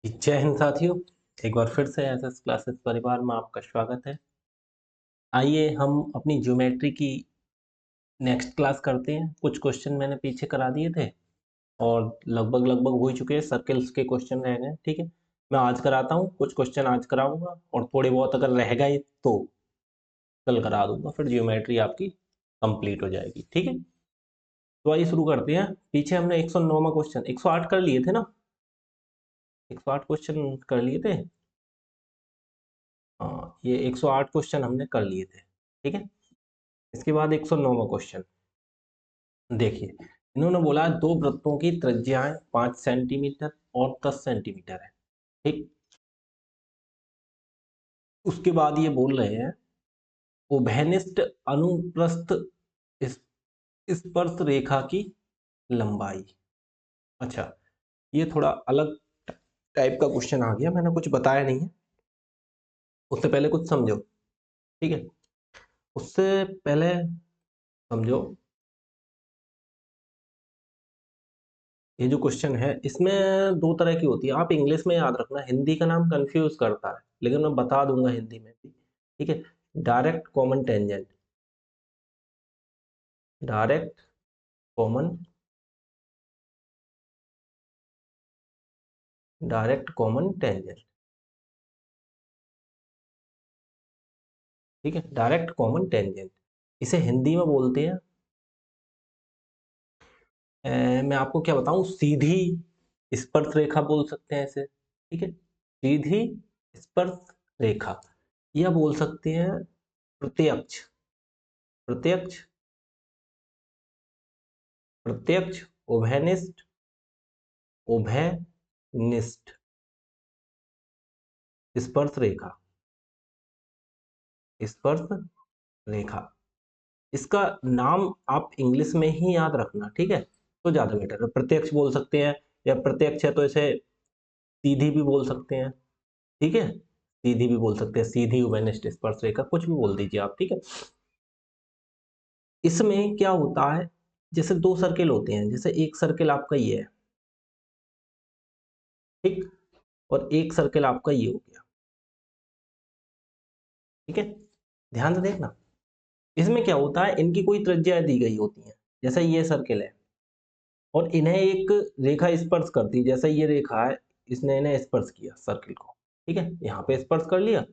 जय हिंद साथियों। एक बार फिर से एसएस क्लासेस परिवार में आपका स्वागत है। आइए हम अपनी ज्योमेट्री की नेक्स्ट क्लास करते हैं। कुछ क्वेश्चन मैंने पीछे करा दिए थे और लगभग हो ही चुके हैं। सर्कल्स के क्वेश्चन रह गए, ठीक है। मैं आज कराता हूँ, कुछ क्वेश्चन आज कराऊंगा और थोड़े बहुत अगर रह गए तो कल करा दूंगा, फिर ज्योमेट्री आपकी कंप्लीट हो जाएगी, ठीक है। तो आइए शुरू करते हैं। पीछे हमने 109वां क्वेश्चन 108 कर लिए थे ना, 108 क्वेश्चन कर लिए थे। हाँ, ये 108 क्वेश्चन हमने कर लिए थे, ठीक है। इसके बाद 109वां क्वेश्चन देखिए। इन्होंने बोला दो वृत्तों की त्रिज्याएं 5 सेंटीमीटर और 10 सेंटीमीटर है, ठीक। उसके बाद ये बोल रहे हैं उभयनिष्ठ अनुप्रस्थ स्पर्श रेखा की लंबाई। अच्छा, ये थोड़ा अलग टाइप का क्वेश्चन आ गया, मैंने कुछ बताया नहीं है। उससे पहले कुछ समझो, ठीक है। उससे पहले समझो, ये जो क्वेश्चन है इसमें दो तरह की होती है। आप इंग्लिश में याद रखना, हिंदी का नाम कंफ्यूज करता है, लेकिन मैं बता दूंगा हिंदी में भी, ठीक है। Direct common tangent, direct common, direct common tangent, ठीक है। डायरेक्ट कॉमन टेंजेंट, इसे हिंदी में बोलते हैं मैं आपको क्या बताऊं, सीधी स्पर्श रेखा बोल सकते हैं इसे, ठीक है। सीधी स्पर्श रेखा, या बोल सकते हैं प्रत्यक्ष, प्रत्यक्ष, प्रत्यक्ष उभयनिष्ठ, उभयनिष्ठ स्पर्श रेखा, स्पर्श रेखा। इसका नाम आप इंग्लिश में ही याद रखना, ठीक है, तो ज्यादा बेटर है। प्रत्यक्ष बोल सकते हैं, या प्रत्यक्ष है तो इसे सीधी भी बोल सकते हैं, ठीक है। सीधी भी बोल सकते हैं, सीधी उभयनिष्ठ स्पर्श रेखा, कुछ भी बोल दीजिए आप, ठीक है। इसमें क्या होता है, जैसे दो सर्किल होते हैं, जैसे एक सर्किल आपका ये है, ठीक, और एक सर्किल आपका ये हो गया, ठीक है। ध्यान से देखना, इसमें क्या होता है, इनकी कोई त्रिज्या दी गई होती है। जैसे ये सर्किल है और इन्हें एक रेखा स्पर्श करती है, जैसे ये रेखा है, इसने इन्हें स्पर्श किया सर्किल को, ठीक है, यहाँ पे स्पर्श कर लिया।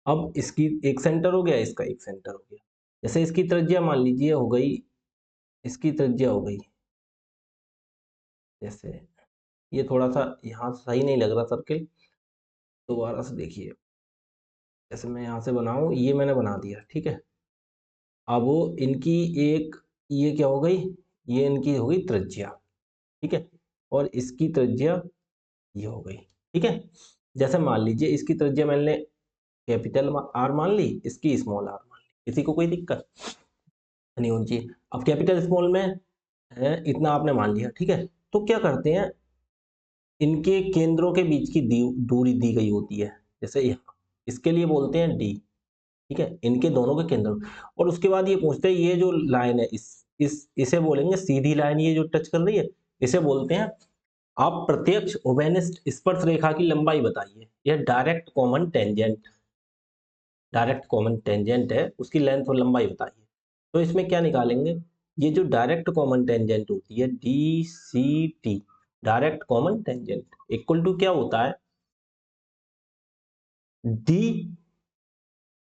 अब इसकी एक सेंटर हो गया, इसका एक सेंटर हो गया। जैसे इसकी त्रिज्या मान लीजिए हो गई, इसकी त्रिज्या हो गई, जैसे ये थोड़ा सा यहाँ सही नहीं लग रहा सर्किल, दोबारा से देखिए। जैसे मैं यहाँ से बनाऊं, ये मैंने बना दिया, ठीक है। अब वो इनकी एक, ये क्या हो गई, ये इनकी हो गई त्रिज्या, ठीक है, और इसकी त्रिज्या ये हो गई, ठीक है। जैसे मान लीजिए इसकी त्रिज्या मैंने कैपिटल आर मान ली, इसकी स्मॉल आर मान ली, किसी को कोई दिक्कत नहीं होनी चाहिए। अब कैपिटल स्मॉल में है, इतना आपने मान लिया, ठीक है। तो क्या करते हैं, इनके केंद्रों के बीच की दूरी दी गई होती है, जैसे यहाँ, इसके लिए बोलते हैं डी, ठीक है, इनके दोनों के केंद्र। और उसके बाद ये पूछते हैं ये जो लाइन है, इसे बोलेंगे सीधी लाइन, ये जो टच कर रही है, इसे बोलते हैं आप प्रत्यक्ष उभयनिष्ठ स्पर्श रेखा की लंबाई बताइए। यह direct common tangent, direct common tangent है, उसकी लेंथ और लंबाई बताइए। तो इसमें क्या निकालेंगे, ये जो डायरेक्ट कॉमन टेंजेंट होती है D C T, direct common tangent equal to क्या होता है, डी,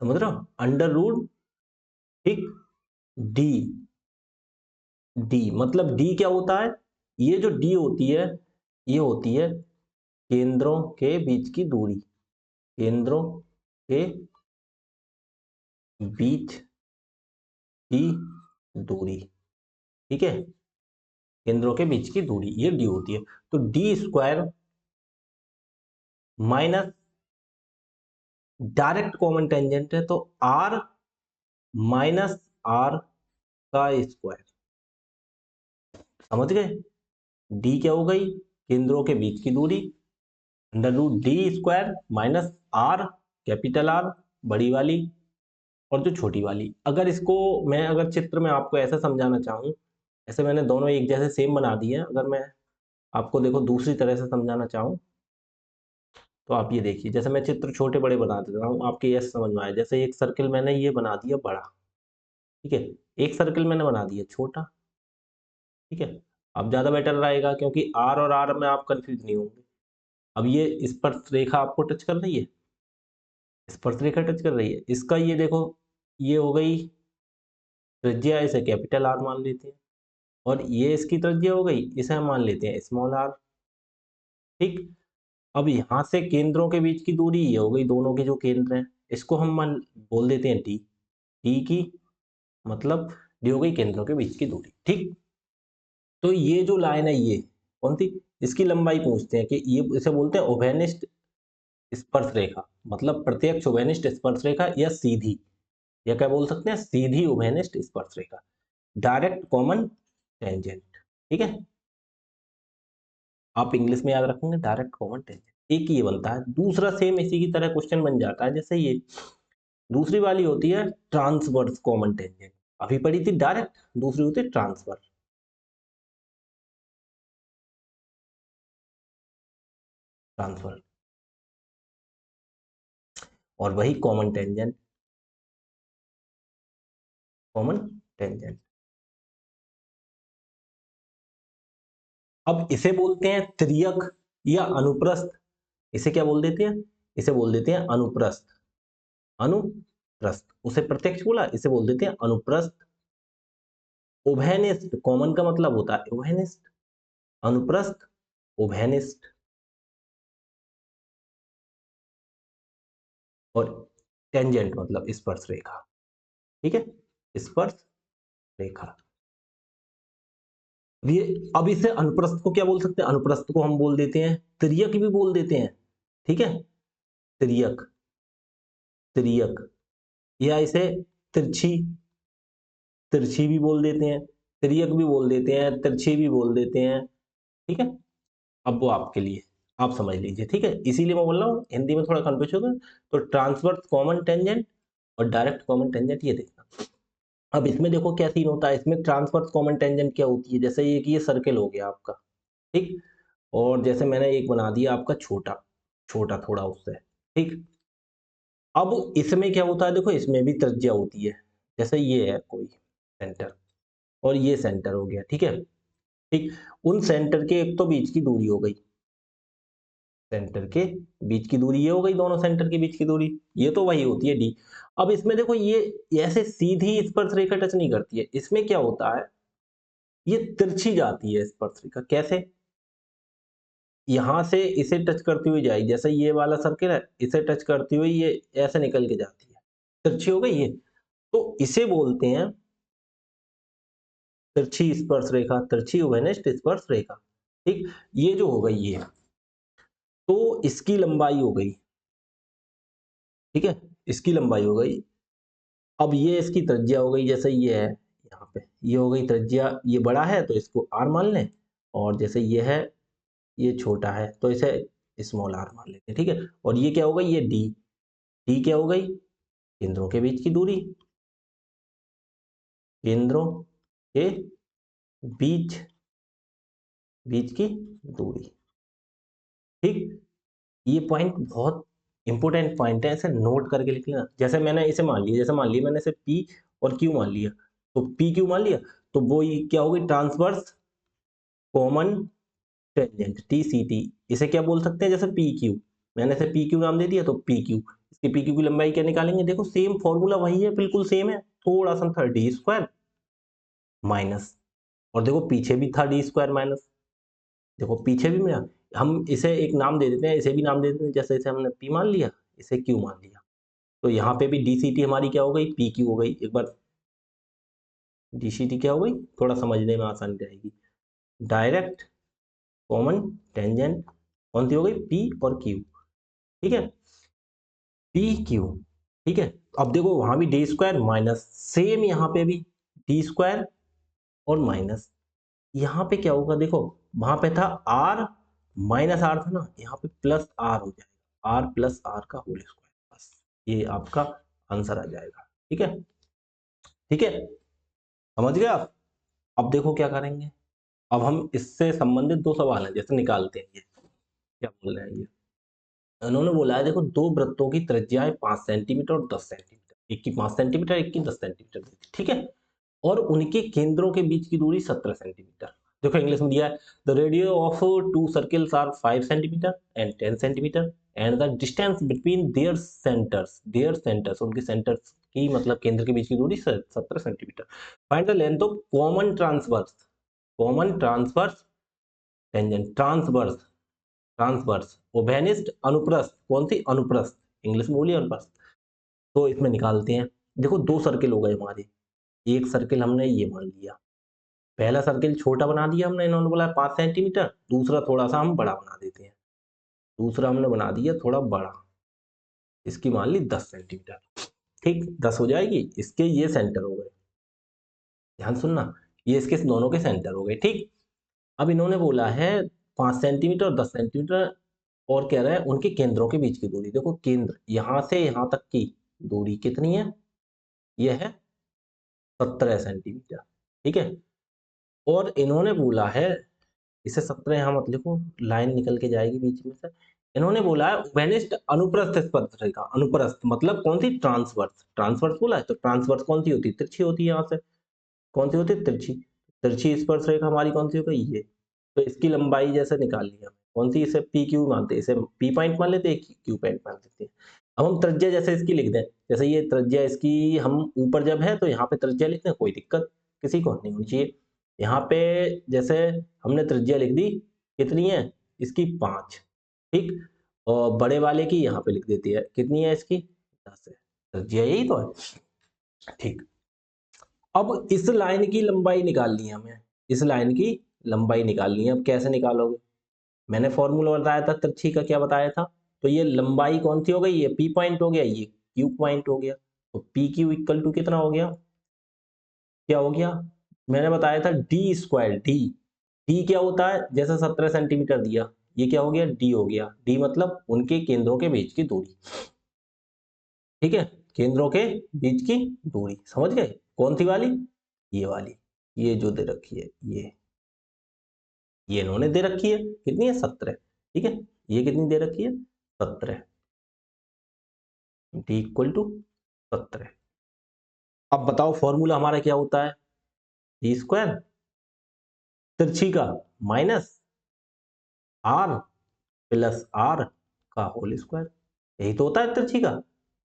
समझ रहे हो, अंडर रूट, ठीक, डी, डी मतलब डी क्या होता है, ये जो डी होती है, ये होती है केंद्रों के बीच की दूरी, केंद्रों के बीच की दूरी, ठीक है, केंद्रों के बीच की दूरी ये डी होती है। तो D square minus, direct common tangent है तो आर माइनस आर का स्क्वायर, समझ गए। डी क्या हो गई, केंद्रों के बीच की दूरी, under root D square minus R, capital R बड़ी वाली, और जो छोटी वाली। अगर इसको मैं अगर चित्र में आपको ऐसा समझाना चाहूँ, ऐसे मैंने दोनों एक जैसे सेम बना दिए हैं, अगर मैं आपको देखो दूसरी तरह से समझाना चाहूँ तो आप ये देखिए, जैसे मैं चित्र छोटे बड़े बना देता हूँ, आपके ये समझ में आए। जैसे एक सर्किल मैंने ये बना दिया बड़ा, ठीक है, एक सर्किल मैंने बना दिया छोटा, ठीक है। अब ज़्यादा बेटर रहेगा क्योंकि आर और आर में आप कंफ्यूज नहीं होंगे। अब ये स्पर्श रेखा आपको टच कर रही है, स्पर्श रेखा टच कर रही है, इसका ये देखो, ये हो गई त्रिज्या, इसे कैपिटल आर मान लेते हैं, और ये इसकी त्रिज्या हो गई, इसे हम मान लेते हैं स्मॉल आर, ठीक। अब यहाँ से केंद्रों के बीच की दूरी ये हो गई, दोनों के जो केंद्र हैं, इसको हम मान बोल देते हैं डी। डी की मतलब डी हो गई केंद्रों के बीच की दूरी, ठीक। तो ये जो लाइन है, ये कौन सी, इसकी लंबाई पूछते हैं कि ये, इसे बोलते हैं उभयनिष्ठ स्पर्श रेखा, मतलब प्रत्यक्ष उभयनिष्ठ स्पर्श रेखा, या सीधी, या क्या बोल सकते हैं, सीधी उभयनिष्ठ स्पर्श रेखा, डायरेक्ट कॉमन टेंजेंट, ठीक है। आप इंग्लिश में याद रखेंगे डायरेक्ट कॉमन टेंजेंट। एक ये बनता है, दूसरा सेम इसी की तरह क्वेश्चन बन जाता है, जैसे ये दूसरी वाली होती है ट्रांसवर्स कॉमन टेंजेंट, अभी पढ़ी थी डायरेक्ट, दूसरी होती है ट्रांसवर्स, ट्रांसफर, और वही कॉमन टेंजेंट, कॉमन टेंजेंट। अब इसे बोलते हैं त्रियक या अनुप्रस्थ, इसे क्या बोल देते हैं, इसे बोल देते हैं अनुप्रस्थ, अनुप्रस्थ, उसे प्रत्यक्ष बोला, इसे बोल देते हैं अनुप्रस्थ। उभयनिष्ठ, कॉमन का मतलब होता है उभयनिष्ठ, अनुप्रस्थ, उभयनिष्ठ, और टेंजेंट मतलब स्पर्श रेखा, ठीक है, स्पर्श रेखा। ये, अब इसे अनुप्रस्थ को क्या बोल सकते हैं, अनुप्रस्थ को हम बोल देते हैं त्रियक भी बोल देते हैं, ठीक है, त्रियक, त्रियक, या इसे तिरछी, तिरछी भी बोल देते हैं, त्रियक भी बोल देते हैं, तिरछी भी बोल देते हैं, ठीक है। अब वो आपके लिए, आप समझ लीजिए, ठीक है, इसीलिए मैं बोल रहा हूँ हिंदी में थोड़ा कंफ्यूज होगा। तो ट्रांसवर्स कॉमन टेंजेंट और डायरेक्ट कॉमन टेंजेंट, ये देखना। अब इसमें देखो क्या सीन होता है, इसमें ट्रांसवर्स कॉमन टेंजेंट क्या होती है, जैसे ये कि ये सर्किल हो गया आपका, ठीक, और जैसे मैंने एक बना दिया आपका छोटा, छोटा थोड़ा उससे, ठीक। अब इसमें क्या होता है, देखो इसमें भी त्रिज्या होती है, जैसे ये है कोई सेंटर, और ये सेंटर हो गया, ठीक है, ठीक। उन सेंटर के एक तो बीच की दूरी हो गई, सेंटर के बीच की दूरी ये हो गई, दोनों सेंटर के बीच की दूरी, ये तो वही होती है डी। अब इसमें देखो ये ऐसे सीधी स्पर्श रेखा टच नहीं करती है, इसमें क्या होता है, ये तिरछी जाती है स्पर्श रेखा, कैसे, यहां से इसे टच करती हुई जाएगी, जैसे ये वाला सर्किल है, इसे टच करती हुई ये ऐसे निकल के जाती है, तिरछी हो गई ये, तो इसे बोलते हैं तिरछी स्पर्श रेखा, तिरछी उभयनिष्ठ स्पर्श रेखा, ठीक। ये जो हो गई ये, तो इसकी लंबाई हो गई, ठीक है, इसकी लंबाई हो गई। अब ये इसकी त्रिज्या हो गई, जैसे ये है यहाँ पे, ये हो गई त्रिज्या, ये बड़ा है तो इसको आर मान लें, और जैसे ये है, ये छोटा है तो इसे स्मॉल आर मान लेते हैं, ठीक है। और ये क्या हो गई, ये डी, डी क्या हो गई, केंद्रों के बीच की दूरी, केंद्रों के बीच, बीच की दूरी, ठीक। ये पॉइंट बहुत इंपॉर्टेंट पॉइंट है, इसे नोट करके लिख लेना। जैसे मैंने इसे मान लिया, जैसे मान लिया मैंने इसे पी और क्यू मान लिया, तो पी क्यू मान लिया, तो वो ये क्या होगी, transverse common tangent, T C T, इसे क्या बोल सकते हैं, जैसे पी क्यू, मैंने इसे पी क्यू नाम दे दिया, तो पी क्यू, इसकी पी क्यू की लंबाई क्या निकालेंगे, देखो सेम फॉर्मूला वही है, बिल्कुल सेम है, थोड़ा सा था डी स्क्वायर माइनस, और देखो पीछे भी था डी स्क्वायर माइनस, देखो पीछे भी मिला। हम इसे एक नाम दे देते हैं, इसे भी नाम दे देते हैं, जैसे इसे हमने पी मान लिया, इसे क्यू मान लिया, तो यहाँ पे भी डी सी टी हमारी क्या हो गई, पी क्यू हो गई। एक बार डी सी टी क्या हो गई, थोड़ा समझने में आसानी रहेगी, डायरेक्ट कॉमन टेंजेंट कौन सी हो गई, पी और क्यू, ठीक है, पी क्यू, ठीक है। अब देखो वहां भी डी स्क्वायर माइनस, सेम यहाँ पे भी डी स्क्वायर और माइनस, यहाँ पे क्या होगा, देखो वहां पे था आर माइनस आर था ना, यहाँ पे प्लस आर हो जाएगा, आर प्लस आर का होल स्क्वायर, बस ये आपका आंसर आ जाएगा, ठीक है, ठीक है, समझ गए आप। अब देखो क्या करेंगे, अब हम इससे संबंधित दो सवाल हैं, जैसे निकालते हैं। ये क्या बोल रहे हैं ये, उन्होंने बोला है देखो, दो वृत्तों की त्रिज्या है 5 सेंटीमीटर और 10 सेंटीमीटर, एक की 5 सेंटीमीटर, एक की 10 सेंटीमीटर, ठीक है, और उनके केंद्रों के बीच की दूरी 17 सेंटीमीटर। देखो इंग्लिश में दिया है, the radio of two circles are 5 centimetre and 10 centimetre and the distance between their centres उनके सेंटर्स की मतलब केंद्र के बीच की दूरी 17 centimetre. Find the length of common transverse tangent transverse ओबेनिस्ट अनुप्रस्थ, कौन सी अनुप्रस्थ, इंग्लिश में बोलिए अनुप्रस्थ। तो इसमें निकालते हैं। देखो दो सर्किल हो गए हमारे, एक सर्किल हमने ये मान लिया, पहला सर्किल छोटा बना दिया हमने, इन्होंने बोला 5 सेंटीमीटर, दूसरा थोड़ा सा हम बड़ा बना देते हैं, दूसरा हमने बना दिया थोड़ा बड़ा, इसकी मान ली 10 सेंटीमीटर, ठीक, 10 हो जाएगी, इसके ये सेंटर हो गए, ध्यान सुनना, ये इसके दोनों के सेंटर हो गए, ठीक। अब इन्होंने बोला है 5 सेंटीमीटर और 10 सेंटीमीटर, और कह रहा है उनके केंद्रों के बीच की दूरी। देखो केंद्र यहां से यहां तक की दूरी कितनी है, यह है 17 सेंटीमीटर, ठीक है। और इन्होंने बोला है, इसे 17 यहाँ मत लिखो, लाइन निकल के जाएगी बीच में से। इन्होंने बोला है वेनिस्ट अनुप्रस्थ स्पर्शरेखा, अनुप्रस्थ मतलब कौन सी, ट्रांसवर्स, ट्रांसवर्स बोला है, तो ट्रांसवर्स कौन सी होती है, तिरछी होती है, यहाँ से कौन सी होती है, तिरछी, तिरछी स्पर्शरेखा हमारी कौन सी हो गई, ये। तो इसकी लंबाई जैसे निकाल लिया, कौन सी, इसे पी क्यू मानते हैं, इसे पी पॉइंट मान लेते हैं, क्यू पॉइंट मान लेते हैं। अब हम त्रिज्या जैसे इसकी लिख दें, जैसे ये त्रिज्या इसकी हम ऊपर जब है तो यहाँ पे त्रिज्या लिखते हैं, कोई दिक्कत किसी को नहीं होनी चाहिए। यहाँ पे जैसे हमने त्रिज्या लिख दी, कितनी है इसकी, 5, ठीक, और बड़े वाले की यहाँ पे लिख देती है, कितनी है इसकी, 10 है, त्रिज्या यही तो है, ठीक। अब इस लाइन की लंबाई निकालनी है हमें, इस लाइन की लंबाई निकालनी है। अब कैसे निकालोगे, मैंने फॉर्मूला बताया था तिरछी का, क्या बताया था, तो ये लंबाई कौन सी हो गई, ये पी पॉइंट हो गया, ये क्यू पॉइंट हो गया, तो पी क्यू इक्वल टू कितना हो गया, क्या हो गया, मैंने बताया था डी स्क्वायर, डी, डी क्या होता है, जैसे 17 सेंटीमीटर दिया, ये क्या हो गया, डी हो गया, डी मतलब उनके केंद्रों के बीच की दूरी, ठीक है, केंद्रों के बीच की दूरी, समझ गए, कौन सी वाली, ये वाली, ये जो दे रखी है, ये इन्होंने दे रखी है, कितनी है, 17, ठीक है, ये कितनी दे रखी है, 17, डी इक्वल टू 17। अब बताओ फॉर्मूला हमारा क्या होता है, डी स्क्वायर तिरछी का माइनस आर प्लस आर का होल स्क्वायर, यही तो होता है तिरछी का,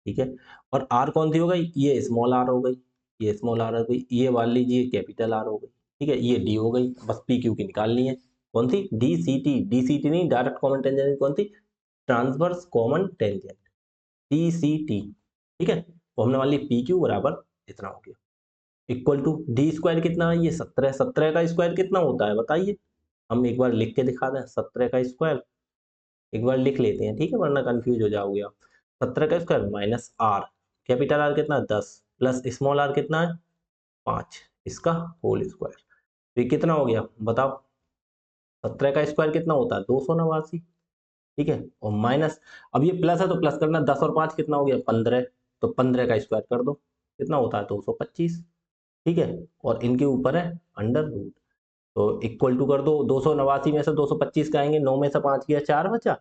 ठीक है। और आर कौन सी हो गई, ये स्मॉल आर हो गई, ये स्मॉल आर हो गई, ये मान लीजिए कैपिटल आर हो गई, ठीक है, ये डी हो गई, बस पी क्यू की निकालनी है, कौन सी, D C T, D C T नहीं, डायरेक्ट कॉमन टेंजेंट, कौन सी, transverse common tangent, D C T, ठीक है। तो हमने मान ली पी क्यू बराबर इतना हो गया, इक्वल टू डी स्क्वायर कितना है, ये 17, 17 का स्क्वायर कितना होता है बताइए, हम एक बार लिख के दिखा दें, 17 का स्क्वायर एक बार लिख लेते हैं, ठीक है, वरना कंफ्यूज हो जाओगे आप। 17 का square minus R, capital R कितना 10 प्लस स्मॉल आर कितना है 5, इसका होल स्क्वायर, तो ये कितना हो गया बताओ, 17 का स्क्वायर कितना होता है 289, ठीक है, और माइनस, अब ये प्लस है तो प्लस करना, 10 और 5 कितना हो गया 15, तो 15 का स्क्वायर कर दो, कितना होता है 225, ठीक है, और इनके ऊपर है अंडर रूट, तो इक्वल टू कर दो, 289 में से 225 का आएंगे, 9 में से 5 गया 4 बचा,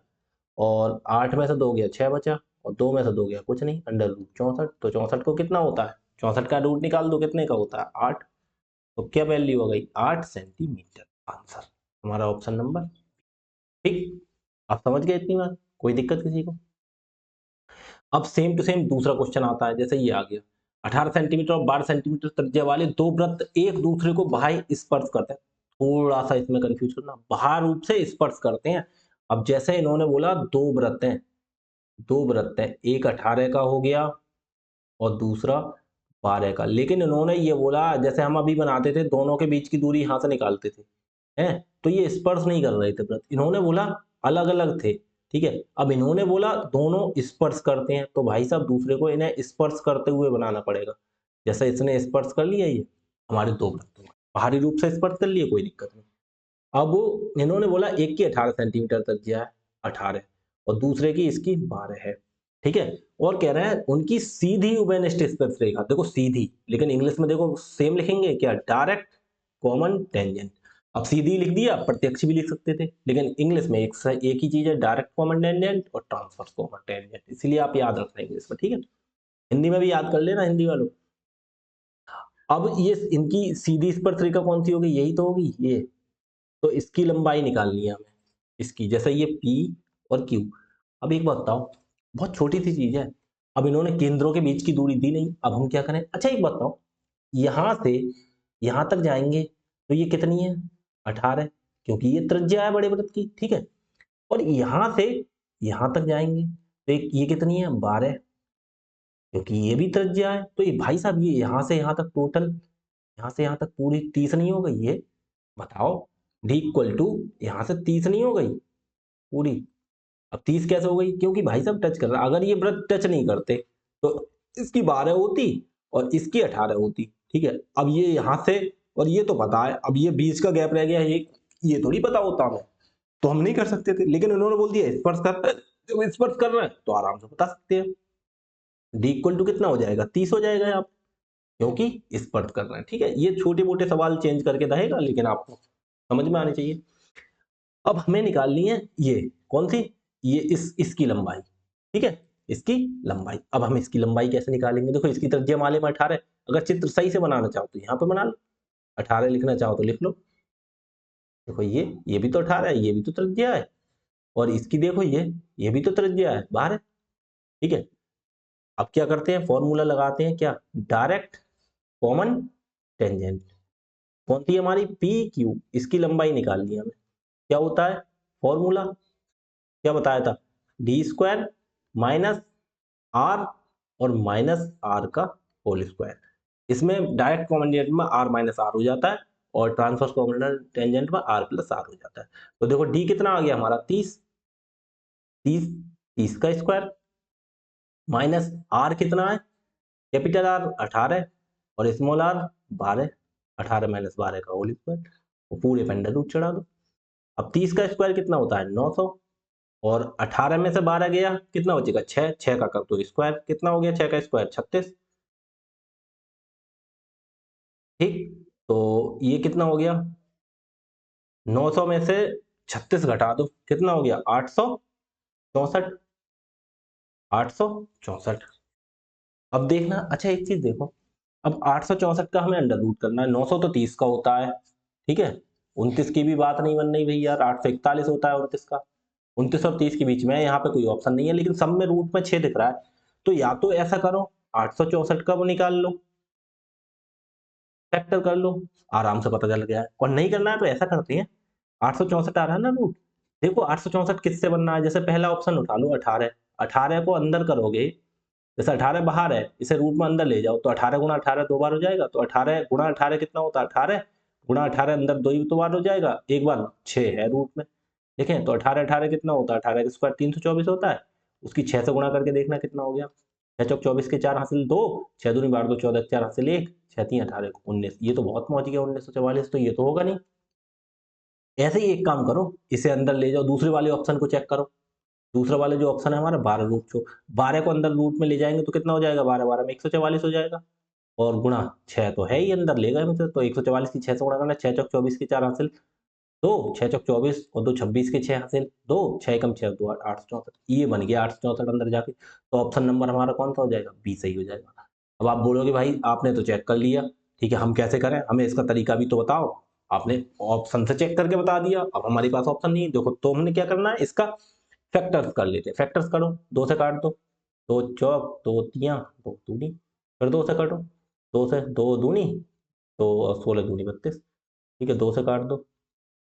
और 8 में से 2 गया 6 बचा, और 2 में से 2 गया कुछ नहीं, अंडर रूट 64, तो 64 को कितना होता है, 64 का रूट निकाल दो, कितने का होता है 8, तो क्या वैल्यू हो गई 8 सेंटीमीटर, आंसर हमारा ऑप्शन नंबर, ठीक। आप समझ गए इतनी बात, कोई दिक्कत किसी को। अब सेम टू सेम दूसरा क्वेश्चन आता है, जैसे ये आ गया, 18 सेंटीमीटर और 12 सेंटीमीटर त्रिज्या वाले दो वृत्त एक दूसरे को बाह्य स्पर्श करते हैं, थोड़ा सा इसमें कंफ्यूज करना, बाह्य रूप से स्पर्श करते हैं। अब जैसे इन्होंने बोला दो वृत्त हैं, एक 18 का हो गया और दूसरा 12 का, लेकिन इन्होंने ये बोला, जैसे हम अभी बनाते थे दोनों के बीच की दूरी यहां से निकालते थे, हैं, तो ये स्पर्श नहीं कर रहे थे वृत्त, इन्होंने बोला अलग अलग थे, ठीक है। अब इन्होंने बोला दोनों स्पर्श करते हैं, तो भाई साहब दूसरे को इन्हें स्पर्श करते हुए बनाना पड़ेगा, जैसे इसने स्पर्श कर लिया, ये हमारे दो वृत्तों बाहरी रूप से स्पर्श कर लिए, कोई दिक्कत नहीं। अब इन्होंने बोला एक की 18 सेंटीमीटर त्रिज्या है, 18, और दूसरे की इसकी 12 है, ठीक है, और कह रहे हैं उनकी सीधी उभयनिष्ठ स्पर्शरेखा, देखो सीधी, लेकिन इंग्लिश में देखो सेम लिखेंगे क्या, डायरेक्ट कॉमन टेंजेंट, अब सीधी लिख दिया, प्रत्यक्ष भी लिख सकते थे, लेकिन इंग्लिश में एक ही चीज है, डायरेक्ट कॉमन टेंजेंट और ट्रांसवर्स कॉमन टेंजेंट, इसलिए आप याद रखना इंग्लिश में, ठीक है। हिंदी में भी याद कर लेना हिंदी वालों। अब ये इनकी सीधी स्पर्श रेखा कौन सी होगी, यही तो होगी ये, तो इसकी लंबाई निकालनी है हमें, इसकी, जैसे ये P और Q। अब एक बात बताओ, बहुत छोटी सी चीज है, अब इन्होंने केंद्रों के बीच की दूरी दी नहीं, अब हम क्या करें। अच्छा एक बात बताओ, यहां से यहां तक जाएंगे तो ये कितनी है, 18, क्योंकि ये त्रिज्या है बड़े वृत्त की, ठीक है। और यहां से यहां तक जाएंगे तो ये कितनी है, 12, क्योंकि ये भी त्रिज्या है। तो ये भाई साहब, ये यहां से यहां तक टोटल, यहां से यहां तक पूरी 30 नहीं हो गई ये, बताओ। डी इक्वल टू यहां से 30 नहीं हो गई पूरी। अब 30 कैसे हो गई, क्योंकि भाई साहब टच कर रहा है, अगर ये वृत्त टच नहीं करते तो इसकी 12 होती और इसकी 18 होती, ठीक है। अब ये यहां से, और ये तो पता है, अब ये बीच का गैप रह गया, ये थोड़ी पता होता हमें, तो हम नहीं कर सकते थे, लेकिन उन्होंने बोल दिया स्पर्श कर, जब स्पर्श कर रहे हैं तो आराम से बता सकते हैं। डी इक्वल टू कितना हो जाएगा, 30 हो जाएगा आप, क्योंकि स्पर्श कर रहे हैं, ठीक है। ये छोटे मोटे सवाल चेंज करके रहेगा, लेकिन आपको समझ में आने चाहिए। अब हमें निकालनी है ये कौन सी, ये इसकी लंबाई, ठीक है, इसकी लंबाई। अब हम इसकी लंबाई कैसे निकालेंगे, देखो इसकी त्रिज्या मालूम है 18, अगर चित्र सही से बनाना चाहो तो यहाँ पे बना लो, 18 लिखना चाहो तो लिख लो। देखो ये भी तो 18 है, ये भी तो त्रिज्या है, और इसकी देखो ये भी तो त्रिज्या है, बाहर है, ठीक है। अब क्या करते हैं, फॉर्मूला लगाते हैं, क्या, डायरेक्ट कॉमन टेंजेंट। कौन सी हमारी, पी क्यू, इसकी लंबाई निकालनी है हमें। क्या होता है फॉर्मूला, क्या बताया था, डी स्क्वायर माइनस आर और माइनस आर का होल स्क्वायर। इसमें डायरेक्ट कॉमन टेंजेंट में आर माइनस आर हो जाता है, और ट्रांसवर्स कॉमन टेंजेंट में आर प्लस आर हो जाता है। तो देखो डी कितना आ गया हमारा, 30, 30, 30 का स्क्वायर, माइनस आर कितना है, कैपिटल आर 18 और स्मॉल आर 12, 18 माइनस 12 का होल स्क्वायर, वो पूरे पे अंडर रूट चढ़ा दो। अब 30 का स्क्वायर कितना होता है, 900, और 18 में से 12 गया, कितना बचेगा, 6, 6 का कर दो स्क्वायर, कितना हो गया 6 का स्क्वायर, 36, ठीक। तो ये कितना हो गया, 900 में से 36 घटा दो, कितना हो गया, 864, 864। अब देखना, अच्छा एक चीज देखो, अब 864 का हमें अंडर रूट करना है, 900 तो 30 का होता है, ठीक है। 29 की भी बात नहीं बन रही भैया यार, 841 होता है 29 का, 29 और 30 के बीच में, यहाँ पे कोई ऑप्शन नहीं है, लेकिन सब में रूट में 6 दिख रहा है। तो या तो ऐसा करो, 864 का वो निकाल लो, फैक्टर कर लो, आराम से पता चल गया है। और नहीं करना है तो ऐसा करते हैं, 864 आ रहा है ना रूट, देखो 864 किससे बनना है, जैसे पहला ऑप्शन उठा लो 18, 18 को अंदर करोगे, जैसे 18 बाहर है, इसे रूट में अंदर ले जाओ, तो 18 गुणा 18 दो बार हो जाएगा, तो 18 गुणा 18 कितना होता है, 18 गुणा 18 अंदर दो ही तो बार हो जाएगा, एक बार 6 है रूट में, देखें तो 18 18 कितना होता है, 18 का स्क्वायर 324 होता है, उसकी 6 से गुणा करके देखना कितना हो गया, 6 चौक 24 के 4 हासिल 2, 6 दूनी 12 2 14 4 हासिल 1, 6 3 18 19, ये तो बहुत पहुंच गया 1944, तो ये तो होगा नहीं। ऐसे ही एक काम करो, इसे अंदर ले जाओ, दूसरे वाले ऑप्शन को चेक करो, दूसरा वाले जो ऑप्शन है हमारा 12 रूट जो, 12 को अंदर रूट में ले जाएंगे तो कितना हो जाएगा, 12 12 में 144 हो जाएगा, और गुणा 6 तो है ही अंदर ले गए मतलब, तो 144 की 6 से गुणा करना, 6 चौक 24 की 4 हासिल 2, 6 चौक 24 और 2 26 के 6 हासिल 2, 6 कम 6 2 8 864, ये बन गया 864 अंदर जाके, तो ऑप्शन नंबर हमारा कौन सा हो जाएगा, बी सही हो जाएगा। अब आप बोलोगे भाई आपने तो चेक कर लिया, ठीक है, हम कैसे करें, हमें इसका तरीका भी तो बताओ। आपने ऑप्शन से चेक करके बता दिया, अब हमारे पास ऑप्शन नहीं है, देखो तो हमने क्या करना है, इसका फैक्टर्स कर लेते हैं, फैक्टर्स करो, 2 से काट दो, 2 चौक 2 तियां 2 दूनी, फिर 2 से काटो, 2 से 2 दूनी, तो 16 दूनी 32, ठीक है, 2 से काट दो,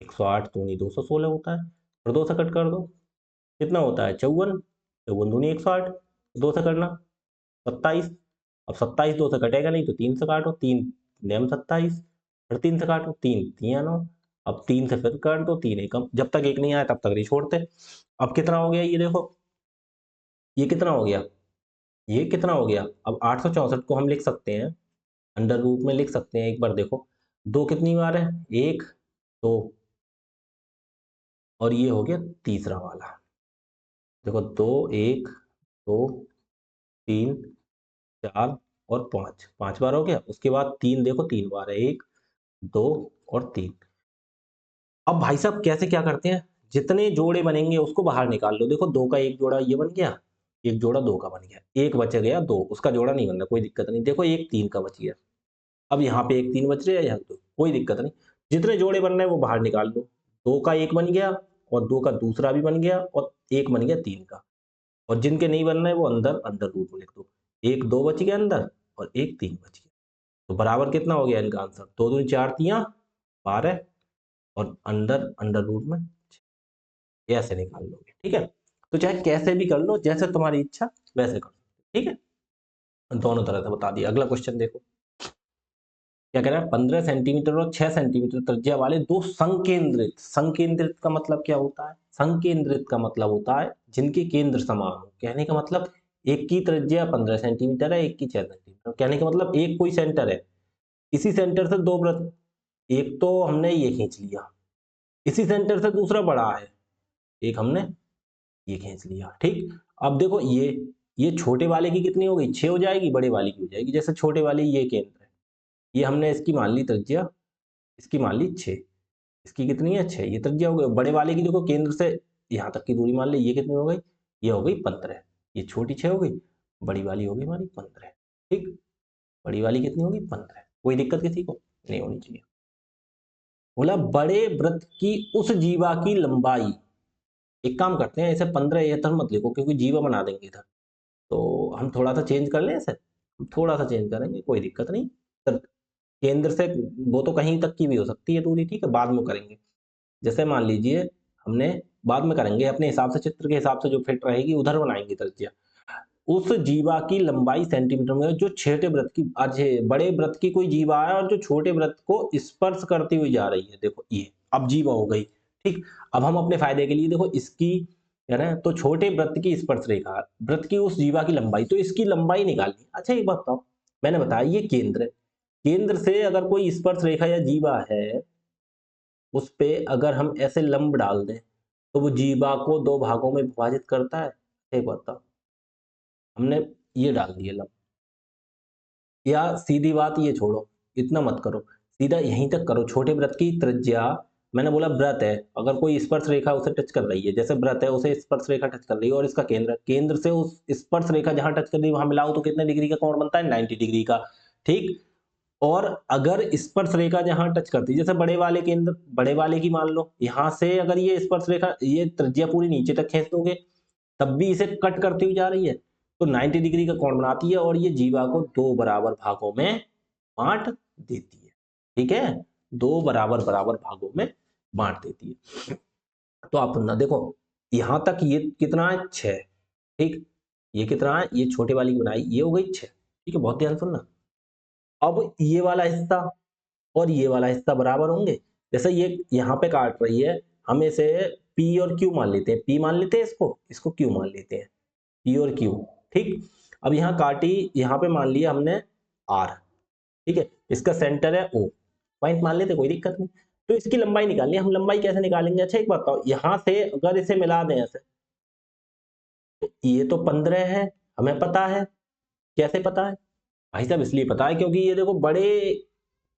108 दूनी 216 होता है, फिर 2 से कट कर दो, कितना होता है 54, 54 दूनी 108, 2 से करना 27, अब 27 2 से कटेगा नहीं तो 3 से काटो, 3 नेम 27, फिर 3 से काटो, 3 तियां 9, अब 3 से फिर काट दो, 3 एकम, जब तक एक नहीं आया तब तक नहीं छोड़ते। अब कितना हो गया ये देखो, ये कितना हो गया, ये कितना हो गया, अब 864 को हम लिख सकते हैं, अंडर रूट में लिख सकते हैं, एक बार देखो, 2 कितनी बार है, 1 2, और ये हो गया तीसरा वाला, देखो 2 1 2 3 4 और 5, 5 बार हो गया, उसके बाद 3 देखो 3 बार है, 1 2 और 3, अब भाई साहब कैसे क्या करते हैं, जितने जोड़े बनेंगे उसको बाहर निकाल लो। देखो 2 का एक जोड़ा ये बन गया, एक जोड़ा 2 का बन गया, एक बच गया 2, उसका जोड़ा नहीं बन रहा, कोई दिक्कत नहीं। देखो एक 3 का बच गया, अब यहाँ पे एक 3 बच रहे हैं, यहाँ 2, कोई दिक्कत नहीं। जितने जोड़े बन रहे हैं वो बाहर निकाल लो। 2 का 1 बन गया और 2 का दूसरा भी बन गया और 1 बन गया 3 का। और जिनके नहीं बन रहे वो अंदर अंडर रूट में लिख दो। 1 2 बच गया अंदर और 1 3 बच गया। तो बराबर कितना हो गया इनका आंसर? 2 दूनी 4 तियां 12 और अंदर अंडर रूट में 6। ऐसे निकाल लोगे, ठीक है? तो चाहे कैसे भी कर लो, जैसे तुम्हारी इच्छा वैसे करो, ठीक है? दोनों तरह से बता दिया। अगला क्वेश्चन देखो, क्या कह रहा है? 15 सेंटीमीटर और 6 सेंटीमीटर त्रिज्या वाले दो संकेंद्रित, संकेंद्रित का मतलब क्या होता है? संकेंद्रित का मतलब होता है जिनके केंद्र समान हो। कहने का मतलब एक की त्रिज्या 15 सेंटीमीटर है, एक की 6 सेंटीमीटर। कहने का मतलब एक कोई सेंटर है, इसी सेंटर से दो वृत्त, एक तो हमने ये खींच लिया, इसी सेंटर से दूसरा बड़ा है, एक हमने ये खींच लिया, ठीक। अब देखो ये छोटे वाले की कितनी हो गई? 6 हो जाएगी, बड़े वाले की हो जाएगी। जैसे छोटे वाले ये केंद्र है, ये हमने इसकी मान ली त्रिज्या, इसकी मान ली 6, इसकी कितनी है? 6, ये त्रिज्या हो गई। बड़े वाले की देखो केंद्र से यहाँ तक की दूरी मान ली, ये कितनी हो गई? ये हो गई 15, ये छोटी 6 हो गई, बड़ी वाली हो गई हमारी 15, ठीक। बड़ी वाली कितनी होगी? 15। कोई दिक्कत किसी को नहीं होनी चाहिए। बोला बड़े वृत्त की उस जीवा की लंबाई, एक काम करते हैं, इसे 15 ये तक मत लिखो क्योंकि जीवा बना देंगे इधर, तो हम थोड़ा सा चेंज कर लें इसे, थोड़ा सा चेंज करेंगे, कोई दिक्कत नहीं। तर केंद्र से वो तो कहीं तक की भी हो सकती है दूरी, ठीक है, बाद में करेंगे। जैसे मान लीजिए हमने, बाद में करेंगे अपने हिसाब से, चित्र के हिसाब से जो फिट रहेगी उधर बनाएंगे त्रिज्या। उस जीवा की लंबाई सेंटीमीटर में, जो छोटे वृत्त की, अच्छे बड़े वृत्त की कोई जीवा है और जो छोटे वृत्त को स्पर्श करती हुई जा रही है, देखो ये अब जीवा हो गई, ठीक। अब हम अपने फायदे के लिए देखो इसकी, है ना, तो छोटे वृत्त की स्पर्श रेखा, वृत्त की उस जीवा की लंबाई, तो इसकी लंबाई निकालनी। अच्छा एक बात बताओ, मैंने बताया ये केंद्र है, केंद्र से अगर कोई स्पर्श रेखा या जीवा है, उस पे अगर हम ऐसे लंब डाल दें तो वो जीवा को दो भागों में विभाजित करता है? एक बात बताओ, हमने ये डाल दिए लंब, या सीधी बात ये छोड़ो, इतना मत करो, सीधा यहीं तक करो। छोटे वृत्त की त्रिज्या, मैंने बोला वृत्त है, अगर कोई स्पर्श रेखा उसे टच कर रही है, जैसे वृत्त है उसे स्पर्श रेखा टच कर रही है और इसका केंद्र, केंद्र से उस स्पर्श रेखा जहां टच कर रही है वहां मिलाओ तो कितने डिग्री का कोण बनता है? 90 डिग्री का, ठीक। और अगर स्पर्श रेखा जहां टच करती है, जैसे बड़े वाले केंद्र, बड़े वाले की मान लो, यहां से अगर ये स्पर्श रेखा, ये त्रिज्या पूरी नीचे तक खींच दोगे तब भी इसे कट करती हुई जा रही है, तो 90 डिग्री का कोण बनाती है और ये जीवा को दो बराबर भागों में बांट देती है, ठीक है, दो बराबर बराबर भागों में बांट देती है। तो आप ना देखो, यहां तक ये कितना है? 6, ठीक। ये कितना है? ये छोटे वाली की बनाई, ये हो गई 6, ठीक है, बहुत ध्यान सुनना। अब ये वाला हिस्सा और ये वाला हिस्सा बराबर होंगे। जैसे ये यहाँ पे काट रही है, हम इसे P और Q मान लेते हैं, P मान लेते हैं इसको, इसको Q मान लेते हैं, P और Q, ठीक। अब यहाँ काटी, यहाँ पे मान लिया हमने R, ठीक है, इसका सेंटर है O, पॉइंट मान लेते, कोई दिक्कत नहीं। तो इसकी लंबाई निकालनी है, हम लंबाई कैसे निकालेंगे? अच्छा एक बात बताओ, यहाँ से अगर इसे मिला दें ऐसे, तो ये तो 15 है, हमें पता है। कैसे पता है भाई साहब? इसलिए पता है क्योंकि ये देखो बड़े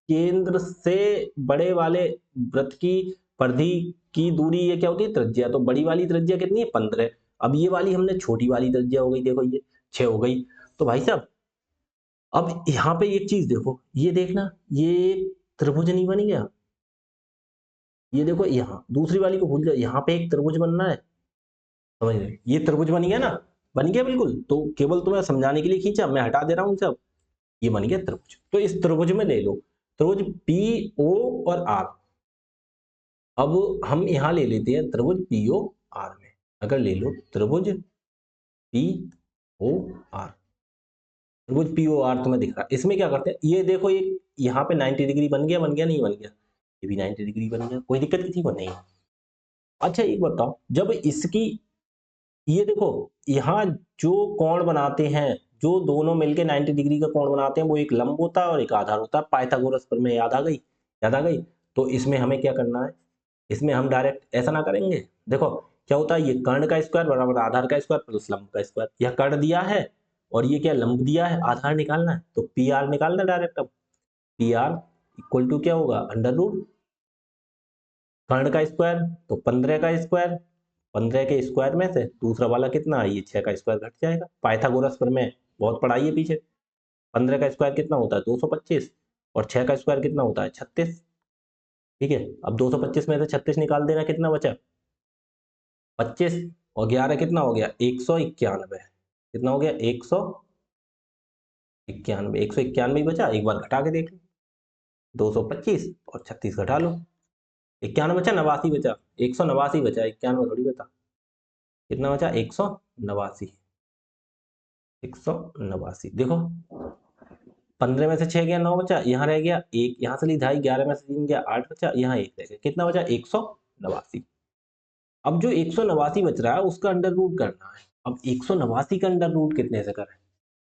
केंद्र से बड़े वाले वृत्त की परिधि की दूरी, ये क्या होती है? त्रिज्या। तो बड़ी वाली त्रिज्या कितनी है? 15। अब ये वाली हमने छोटी वाली त्रिज्या हो गई, देखो ये 6 हो गई। तो भाई साहब अब यहाँ पे एक चीज देखो, ये देखना, ये त्रिभुज नहीं बन गया? ये देखो यहाँ दूसरी वाली को भूल जाओ, यहाँ पे एक त्रिभुज बनना है, समझ रहे? ये त्रिभुज बन गया ना? बन गया बिल्कुल। तो केवल तुम्हें समझाने के लिए खींचा, मैं हटा दे रहा हूँ सब। ये बन गया त्रिभुज। तो इस त्रिभुज में ले लो, त्रिभुज पी ओ और आर। अब हम यहां ले लेते हैं त्रिभुज पीओ आर में, अगर ले लो त्रिभुज पी ओ आर, त्रिभुज पी ओ आर तुम्हें दिख रहा है, इसमें क्या करते हैं, ये देखो ये यहाँ पे 90 डिग्री बन गया, बन गया नहीं बन गया? ये भी 90 डिग्री बन गया, कोई दिक्कत किसी को नहीं। अच्छा एक बताओ, जब इसकी, ये देखो यहाँ जो कोण बनाते हैं, जो दोनों मिलके 90 डिग्री का कोण बनाते हैं, वो एक लंब होता है और एक आधार होता है। पाइथागोरस पर में याद आ गई? याद आ गई? तो इसमें हमें क्या करना है, इसमें हम डायरेक्ट ऐसा ना करेंगे। देखो क्या होता है, ये कर्ण का स्क्वायर बराबर आधार का स्क्वायर प्लस लंब का स्क्वायर, यह कर्ण दिया है और ये क्या लंब दिया है, आधार निकालना है, तो पी आर निकालना डायरेक्ट। अब पी आर इक्वल टू क्या होगा? अंडर रूट कर्ण का स्क्वायर तो 15 का स्क्वायर, 15 के स्क्वायर में से दूसरा वाला कितना है, ये 6 का स्क्वायर घट जाएगा। पाइथागोरस प्रमेय बहुत पढ़ाई है पीछे। 15 का स्क्वायर कितना होता है 225, और 6 का स्क्वायर कितना होता है 36। ठीक है, अब 225 में से 36 निकाल देना, कितना बचा 25, और 11 कितना हो गया 191। कितना हो गया 191, 191 ही बचा, एक बार घटा के देख लो। 225 और 36 घटा लो, 91 बचा, 89 बचा, 189 बचा, 91 थोड़ी बचा। कितना बचा 189, 189। देखो 15 में से 6 गया 9 बचा, यहाँ रह गया एक, यहाँ से ली ढाई, 11 में से 3 गया 8 बचा, यहाँ एक रह गया, कितना बचा 189। अब जो 189 बच रहा है उसका अंडर रूट करना है। अब 189 का अंडर रूट कितने से करें,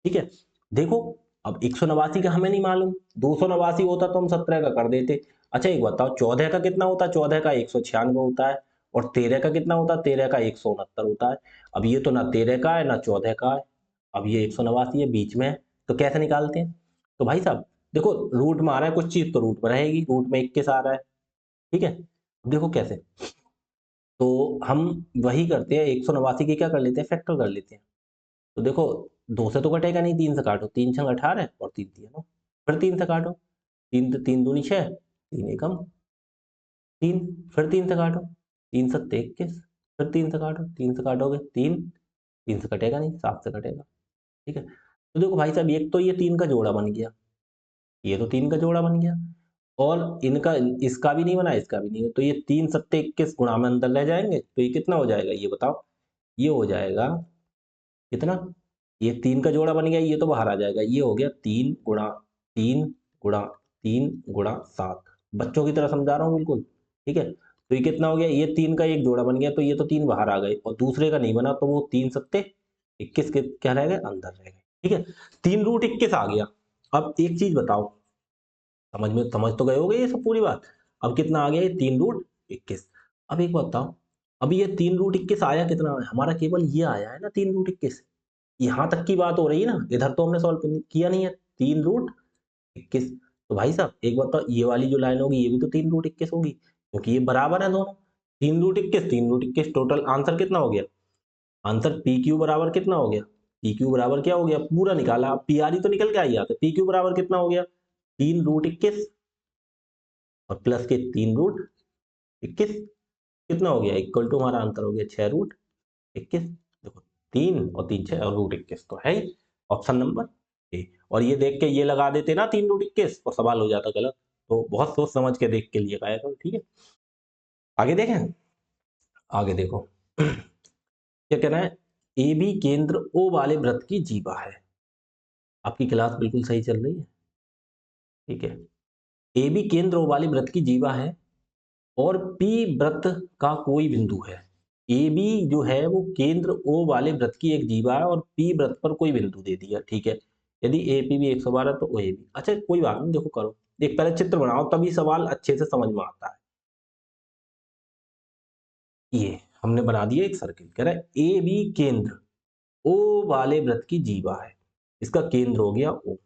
ठीक है। देखो अब 189 का हमें नहीं मालूम, 289 होता तो हम 17 का कर देते। अच्छा एक बताओ 14 का कितना होता है, 14 का 196 होता है, और 13 का कितना होता है, 13 का 169 होता है। अब ये तो ना 13 का है ना 14 का है, अब ये 189 है बीच में है, तो कैसे निकालते हैं। तो भाई साहब देखो रूट में आ रहा है कुछ चीज तो रूट में रहेगी, रूट में 21 आ रहा है, ठीक है। अब देखो कैसे, तो हम वही करते हैं 189 की क्या कर लेते हैं फैक्टर कर लेते हैं। तो देखो 2 से तो कटेगा नहीं, 3 से काटो, 3 छंग 18 और 3 3 9, फिर 3 से काटो, 3 दूनी 6, 3 एकम 3, फिर 3 से काटो, 3 सत्ते 21, फिर 3 से काटो, 3 से काटोगे 3, 3 से कटेगा नहीं 7 से कटेगा, ठीक है। तो देखो भाई साहब एक तो ये 3 का जोड़ा बन गया, ये तो 3 का जोड़ा बन गया, और इनका इसका भी नहीं बना इसका भी नहीं है, तो ये 3 सत्ते 21 गुणा में अंदर ले जाएंगे, तो ये कितना हो जाएगा ये बताओ, ये हो जाएगा कितना, ये 3 का जोड़ा बन गया, ये तो बाहर आ जाएगा, ये हो गया 3 गुणा 3 गुणा 3 गुणा 7। बच्चों की तरह समझा रहा हूँ बिल्कुल, ठीक है। तो ये कितना हो गया, ये 3 का एक जोड़ा बन गया, तो ये तो 3 बाहर आ गए, और दूसरे का नहीं बना, तो वो 3 सत्ते 21 के क्या रह गए अंदर रह गए, ठीक है। 3 रूट 21 आ गया। अब एक चीज बताओ, समझ तो गए होगे ये सब पूरी बात। अब कितना आ गया ये 3 रूट 21। अब एक बात बताओ, अब ये 3 रूट 21 आया कितना, हमारा केवल ये आया है ना 3 रूट 21, यहाँ तक की बात हो रही है ना, इधर तो हमने सॉल्व किया नहीं है। 3 रूट 21, तो भाई साहब एक बात तो ये वाली जो लाइन होगी ये भी तो 3 रूट 21 होगी, क्योंकि ये बराबर है दोनों। 3 रूट 21 3 रूट 21, टोटल आंसर कितना हो गया, आंसर पी क्यू बराबर कितना हो गया, पी क्यू बराबर क्या हो गया, पूरा निकाला, पी आर ही तो निकल के आई आता, पी क्यू बराबर कितना हो गया 3 रूट 21 और प्लस के 3 रूट 21, कितना हो गया इक्वल टू, हमारा आंसर हो गया 6 रूट 21। देखो 3 और 3 6 और रूट 21 तो है ही ऑप्शन नंबर ए। और ये देख के ये लगा देते ना 3 रूट 21 और सवाल हो जाता गलत, तो बहुत सोच समझ के देख के लिए लगाया करो, ठीक है। आगे देखें, आगे देखो क्या कहना है, ए बी केंद्र ओ वाले वृत्त की जीवा है। आपकी क्लास बिल्कुल सही चल रही है, ठीक है। ए बी केंद्र ओ वाले वृत्त की जीवा है, और पी वृत्त का कोई बिंदु है। ए बी जो है वो केंद्र ओ वाले वृत्त की एक जीवा है, और पी वृत्त पर कोई बिंदु दे दिया, ठीक है। यदि ए पी भी 112 तो ओ ए बी, अच्छा कोई बात नहीं, देखो करो, एक पहले चित्र बनाओ तभी सवाल अच्छे से समझ में आता है। ये हमने बना दिया एक सर्किल, कह रहा है ए बी केंद्र ओ वाले वृत्त की जीवा है, इसका केंद्र हो गया ओ,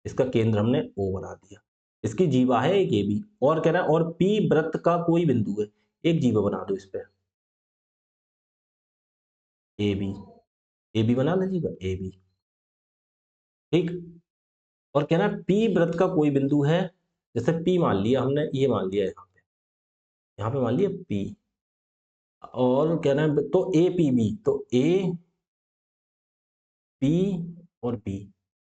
इसका केंद्र हमने ओ बना दिया, इसकी जीवा है एक ए बी, और कह रहा है और पी वृत्त का कोई बिंदु है, एक जीवा बना दो इस पे ए बी, ए बी बना लीजिएगा ए बी, ठीक। और कह रहा है पी वृत्त का कोई बिंदु है, जैसे पी मान लिया हमने, ये मान लिया यहाँ पे मान लिया पी, और कह रहा है तो ए पी बी, तो ए पी और बी।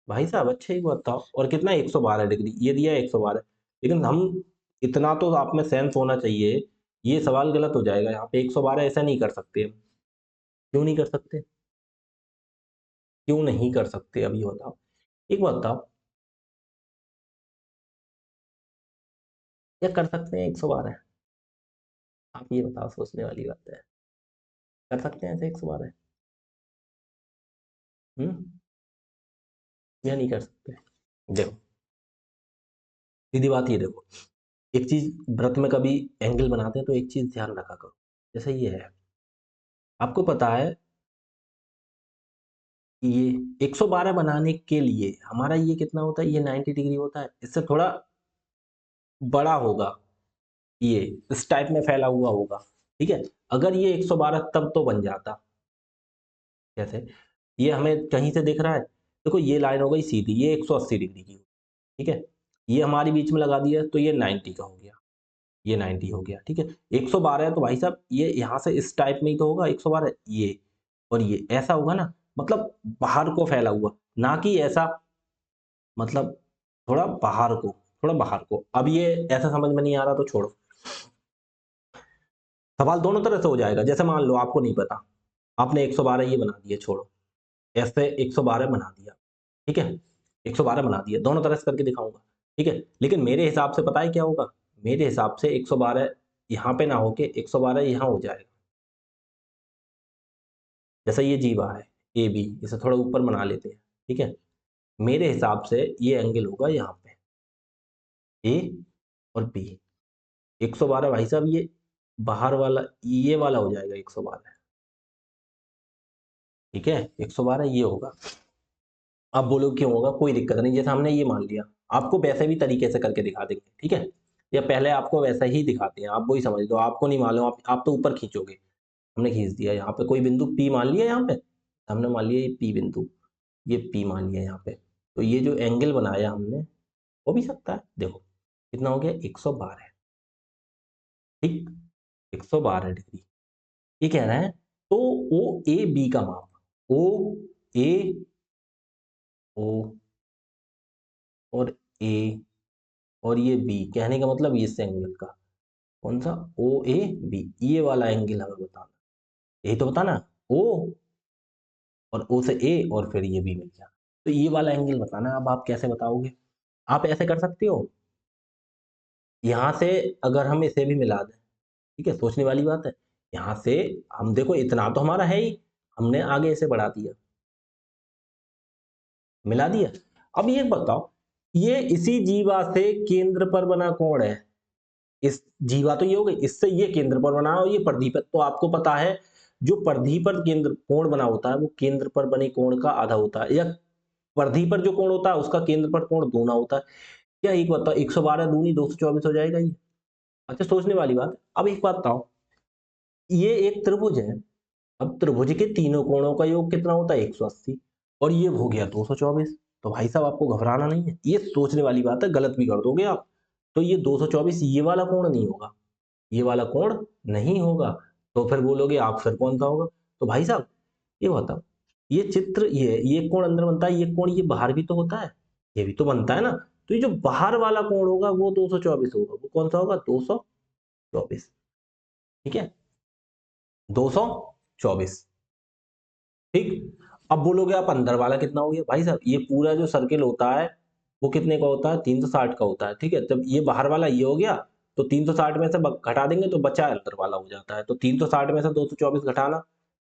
भाई साहब अच्छा एक बात बताओ, और कितना 112 डिग्री ये दिया है 112, लेकिन हम इतना तो आप में सेंस होना चाहिए, ये सवाल गलत हो जाएगा, यहाँ पे 112 ऐसा नहीं कर सकते हम। क्यों नहीं कर सकते, क्यों नहीं कर सकते अब ये बताओ, एक बात बताओ, या कर सकते हैं 112, आप ये बताओ, सोचने वाली बात है, कर सकते हैं ऐसे 112, या नहीं कर सकते। देखो सीधी बात ये देखो, एक चीज व्रत में कभी एंगल बनाते हैं तो एक चीज ध्यान रखा करो, जैसे ये है, आपको पता है ये 112 बनाने के लिए हमारा ये कितना होता है, ये 90 डिग्री होता है, इससे थोड़ा बड़ा होगा, ये इस टाइप में फैला हुआ होगा, ठीक है। अगर ये 112 तब तो बन जाता, कैसे? ये हमें कहीं से दिख रहा है, देखो ये लाइन हो गई सीधी, ये 180 डिग्री की, ठीक है। ये हमारी बीच में लगा दिया तो ये 90 का हो गया, ये 90 हो गया, ठीक है। 112 है तो भाई साहब ये यहाँ से इस टाइप में ही तो होगा 112, ये और ये ऐसा होगा ना, मतलब बाहर को फैला हुआ, ना कि ऐसा, मतलब थोड़ा बाहर को, थोड़ा बाहर को। अब ये ऐसा समझ में नहीं आ रहा तो छोड़ो, सवाल दोनों तरह से हो जाएगा। जैसे मान लो आपको नहीं पता, आपने 112 ये बना दिया, छोड़ो, ऐसे 112 बना दिया, ठीक है, 112 बना दिया, दोनों तरह से करके दिखाऊंगा, ठीक है। लेकिन मेरे हिसाब से पता है क्या होगा, मेरे हिसाब से 112 यहाँ पे ना होके 112 यहाँ हो जाएगा। जैसा ये जीवा है ए बी, इसे थोड़ा ऊपर बना लेते हैं, ठीक है। मेरे हिसाब से ये एंगल होगा यहाँ पे ए और बी। 112 भाई साहब ये बाहर वाला, ये वाला हो जाएगा 112, ठीक है। 112 ये होगा। आप बोलो क्यों होगा, कोई दिक्कत नहीं, जैसे हमने ये मान लिया, आपको वैसे भी तरीके से करके दिखा देंगे, ठीक है। या पहले आपको वैसा ही दिखाते हैं, आप वही समझ लो, आपको नहीं मालूम, आप तो ऊपर खींचोगे। हमने खींच दिया यहाँ पे कोई बिंदु P मान लिया, यहाँ पे हमने मान लिया ये P बिंदु, ये P मान लिया यहाँ पे। तो ये जो एंगल बनाया हमने, हो भी सकता है, देखो कितना हो गया 112, ठीक, 112 डिग्री। ये कह रहा है तो ओ ए बी का माप, ओ ए, ओ और ए और ये बी, कहने का मतलब ये इस एंगल का, कौन सा, ओ ए बी, ये वाला एंगल हमें बताना, यही तो बताना, ओ और ओ से ए और फिर ये बी मिल गया, तो ये वाला एंगल बताना। अब आप कैसे बताओगे, आप ऐसे कर सकते हो, यहाँ से अगर हम इसे भी मिला दें, ठीक है, सोचने वाली बात है। यहाँ से हम देखो इतना तो हमारा है ही, हमने आगे इसे बढ़ा दिया, मिला दिया। अब ये बताओ, ये इसी जीवा से केंद्र पर बना कोण है, इस जीवा तो ये हो गई, इससे ये केंद्र पर बना और ये परिधि पर, तो आपको पता है जो परिधि पर केंद्र कोण बना होता है वो केंद्र पर बने कोण का आधा होता है, या परिधि पर जो कोण होता है उसका केंद्र पर कोण दूना होता है। क्या एक बताओ, 112 दूनी 224 हो जाएगा ये? अच्छा, सोचने वाली बात है। अब एक बात बताओ, ये एक त्रिभुज है, अब त्रिभुज के तीनों कोणों का योग कितना होता है 180, और ये हो गया 224, तो भाई साहब आपको घबराना नहीं है, ये सोचने वाली बात है, गलत भी कर दोगे आप। तो ये 224 ये वाला कोण नहीं होगा, ये वाला कोण नहीं होगा, तो फिर बोलोगे आप फिर कौन सा होगा? तो भाई साहब ये बताओ, ये चित्र, ये कोण अंदर बनता है, ये कोण ये बाहर भी तो होता है, ये भी तो बनता है ना, तो ये जो बाहर वाला कोण होगा वो 224 होगा, वो कौन सा होगा 224, ठीक है, 224, ठीक। अब बोलोगे आप अंदर वाला कितना हो गया, भाई साहब ये पूरा जो सर्किल होता है वो कितने का होता है 360 का होता है, ठीक है। जब ये बाहर वाला ये हो गया तो 360 में से घटा देंगे तो बचा अंदर वाला हो जाता है, तो 360 में से 224 घटाना,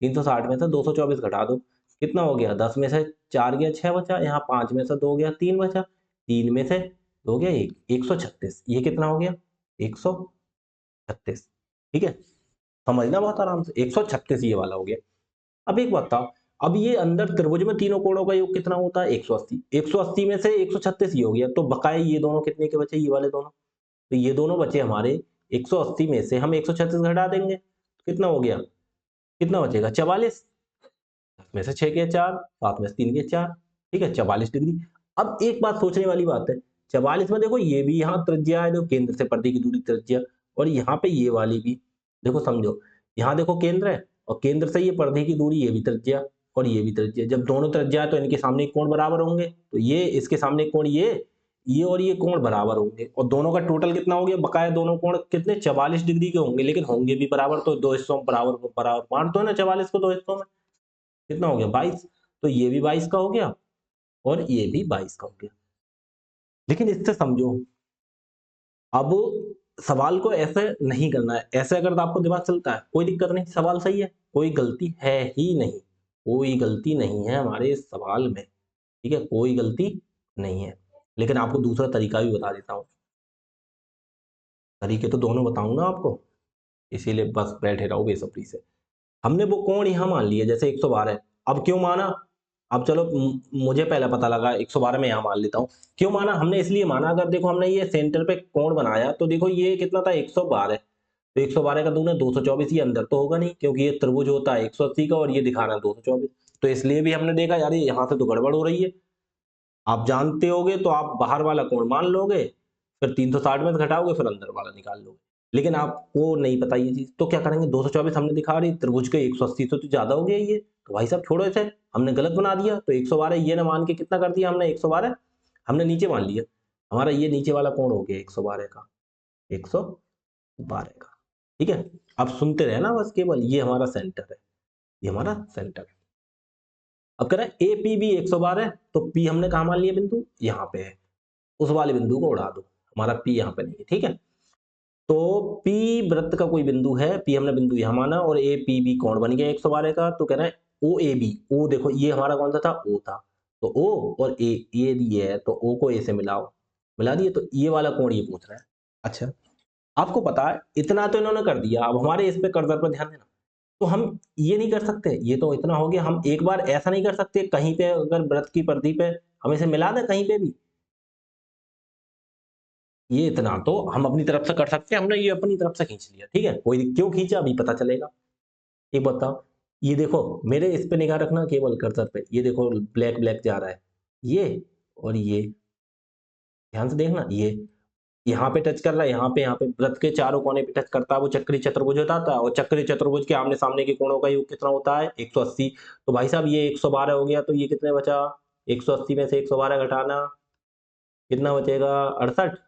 360 में से 224 घटा दो, कितना हो गया, 10 में से 4 गया 6 बचा, यहाँ 5 में से 2 गया 3 बचा, 3 में से 2 गया 1, 136, ये कितना हो गया 136, ठीक है। समझना बहुत आराम से, 136 ये वाला हो गया। अब एक बात बताओ, अब ये अंदर त्रिभुज में तीनों कोणों का योग कितना होता है 180, 180 में से 136 ये हो गया, तो बकाए ये दोनों कितने के बचे, ये वाले दोनों, तो ये दोनों बचे हमारे 180 में से हम 136 घटा देंगे तो कितना हो गया, कितना बचेगा 44, 10 में से 6 के 4, 7 में से 3 के 4, ठीक है, 44 डिग्री। अब एक बात सोचने वाली बात है, 44 में देखो ये भी यहाँ त्रिज्या है, देखो केंद्र से परिधि की दूरी त्रिज्या, और यहाँ पे ये वाली भी, देखो समझो, यहाँ देखो केंद्र है और केंद्र से ये परिधि की दूरी, ये भी त्रिज्या और ये भी त्रिज्या, जब दोनों त्रिज्या है तो इनके सामने कोण बराबर होंगे, तो ये इसके सामने कोण ये और ये कोण बराबर होंगे, और दोनों का टोटल कितना हो गया, बकाया दोनों कोण कितने 44 डिग्री के होंगे, लेकिन होंगे भी बराबर, तो दो हिस्सों में बराबर बराबर बांट दो ना 44 को दो हिस्सों में, कितना हो गया 22, तो ये भी 22 का हो गया और ये भी 22 का हो गया। लेकिन इससे समझो, अब सवाल को ऐसे नहीं करना है, ऐसे अगर तो आपको दिमाग चलता है कोई दिक्कत नहीं, सवाल सही है, कोई गलती है ही नहीं, कोई गलती नहीं है हमारे इस सवाल में, ठीक है, कोई गलती नहीं है। लेकिन आपको दूसरा तरीका भी बता देता हूँ, तरीके तो दोनों बताऊंगा आपको, इसीलिए बस बैठे रहो बेसब्री से। हमने वो कोण यहाँ मान लिया जैसे 112, अब क्यों माना, अब चलो मुझे पहले पता लगा 112 में यहाँ मान लेता हूँ। क्यों माना? हमने इसलिए माना, अगर देखो हमने ये सेंटर पे कोण बनाया तो देखो ये कितना था 112, तो 112 का दूना 224, ये अंदर तो होगा नहीं क्योंकि ये त्रिभुज होता है 180 का और ये दिखा रहा है 224, तो इसलिए भी हमने देखा यार यहाँ से तो गड़बड़ हो रही है। आप जानते होगे तो आप बाहर वाला कोण मान लोगे, फिर 360 में से घटाओगे, फिर अंदर वाला निकाल लोगे। लेकिन आपको नहीं पता ये चीज़, तो क्या करेंगे 224 हमने दिखा रही त्रिभुज के 180 से तो ज़्यादा हो गया ये, तो भाई साहब छोड़ो इसे, हमने गलत बना दिया, तो 112 ये ना मान के कितना कर दिया हमने 112, हमने नीचे मान लिया, हमारा ये नीचे वाला कोण हो गया 112 का, 112 का, ठीक है? अब सुनते रहे ना बस केवल, ये हमारा सेंटर है, ये हमारा सेंटर है। अब कह रहा है APB 112, तो P हमने कहा मान लिया बिंदु, यहाँ पे है, उस वाले बिंदु को उड़ा दो, हमारा P यहाँ पे नहीं है, ठीक है? तो P वृत्त का कोई बिंदु है, P हमने बिंदु यहाँ माना और APB कोण बन गया 112 का, तो कह रहा है OAB, O देखो ये हमारा कौन सा था? O था, तो O और A ये दिए है, तो O को A से मिलाओ, मिला दिए, तो ये वाला कोण ये पूछ रहा है। अच्छा, आपको पता है इतना तो इन्होंने कर दिया, अब हमारे इस पे कर्सर पर ध्यान देना। तो हम ये नहीं कर सकते, ये तो इतना हो गया, हम एक बार ऐसा नहीं कर सकते कहीं पे अगर वृत्त की परिधि पे हम इसे मिला दें कहीं पे भी, ये इतना तो हम अपनी तरफ से कर सकते हैं, हमने ये अपनी तरफ से खींच लिया, ठीक है? कोई क्यों खींचा अभी पता चलेगा। एक बताओ, ये देखो मेरे इस पे निगाह रखना केवल कर्सर पे, ये देखो ब्लैक ब्लैक जा रहा है, ये और ये, ध्यान से देखना, ये यहाँ पे टच कर रहा है, यहाँ पे वृत्त के चारों कोने पे टच करता है, वो चक्री चतुर्भुज होता है, और चक्री चतुर्भुज के आमने सामने के कोणों का योग कितना होता है? 180, तो भाई साहब ये 112 हो गया, तो ये कितने बचा? 180 में से 112 घटाना, कितना बचेगा? 68,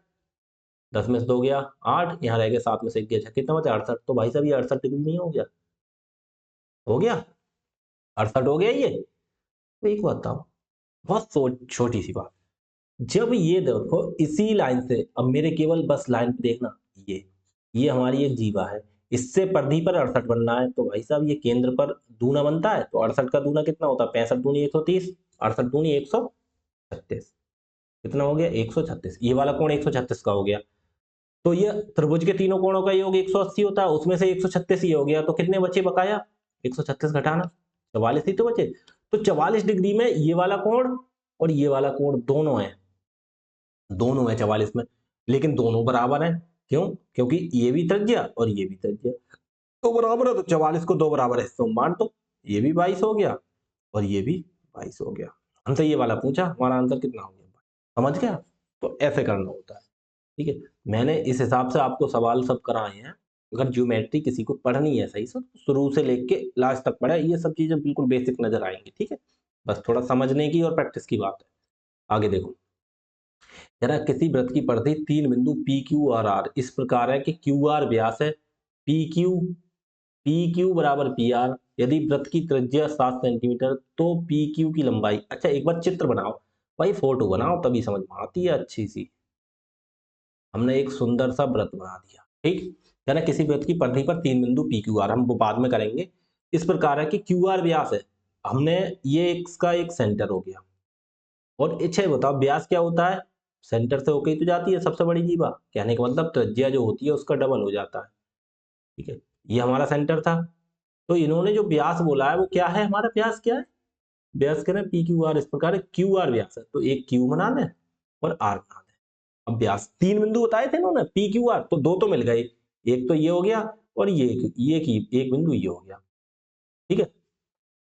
10 में से 2 गया 8, यहाँ रह गया 7 में से 1 गया 6, कितना बचा? 68, तो भाई साहब ये 68 डिग्री नहीं हो गया? हो गया 68 हो गया ये। तो एक बात बताओ, बहुत छोटी सी बात, जब ये देखो इसी लाइन से, अब मेरे केवल बस लाइन पे देखना, ये हमारी एक जीवा है, इससे परिधि पर 68 बनना है, तो भाई साहब ये केंद्र पर दूना बनता है, तो 68 का दूना कितना होता है? 65 दूनी 130, 68 दूनी 136, कितना हो गया? 136, ये वाला कोण 136 का हो गया, तो ये त्रिभुज के तीनों कोणों का योग 180 होता है, उसमें से 136 ये हो गया, तो कितने बचे बकाया? 136 घटाना 44 ही तो बचे, तो 44 डिग्री में ये वाला कोण और ये वाला कोण दोनों है, दोनों है 44 में, लेकिन दोनों बराबर हैं, क्यों? क्योंकि ये भी त्रिज्या और ये भी त्रिज्या, तो बराबर है, तो 44 को दो बराबर हिस्सों में बांट दो, ये भी 22 हो गया और ये भी 22 हो गया। हमसे ये वाला पूछा, हमारा आंसर कितना हो गया? समझ गया? तो ऐसे करना होता है, ठीक है? मैंने इस हिसाब से आपको सवाल सब कराए हैं, अगर ज्योमेट्री किसी को पढ़नी है सही से, तो शुरू से लेके लास्ट तक पढ़े, ये सब चीजें बिल्कुल बेसिक नजर आएंगी, ठीक है? बस थोड़ा समझने की और प्रैक्टिस की बात है। आगे देखो, जरा किसी वृत्त की परिधि 3 बिंदु पी क्यू और आर इस प्रकार है कि क्यू आर व्यास है, पी क्यू बराबर पी आर, यदि वृत्त की त्रिज्या 7 सेंटीमीटर तो पी क्यू की लंबाई, अच्छा एक बार चित्र बनाओ भाई, फोटो बनाओ तभी समझ में आती है अच्छी सी। हमने एक सुंदर सा वृत्त बना दिया, ठीक है ना? किसी वृत्त की परिधि पर 3 बिंदु पी क्यू आर, हम वो बाद में करेंगे। इस प्रकार है कि क्यू आर व्यास है, हमने ये इसका एक सेंटर हो गया, और अच्छा ये बताओ व्यास क्या होता है? सेंटर से होके ही तो जाती है सबसे बड़ी जीवा, कहने का मतलब त्रिज्या जो होती है उसका डबल हो जाता है, ठीक है? ये हमारा सेंटर था, तो इन्होंने जो व्यास बोला है वो क्या है? हमारा व्यास क्या है? व्यास कह रहे हैं पी क्यू आर, इस प्रकार क्यू आर व्यास है, तो एक क्यू बना दें और आर बना दें। अब व्यास 3 बिंदु बताए थे इन्होंने पी क्यू आर, तो 2 तो मिल गए, एक तो ये हो गया और ये की एक बिंदु ये हो गया, ठीक है?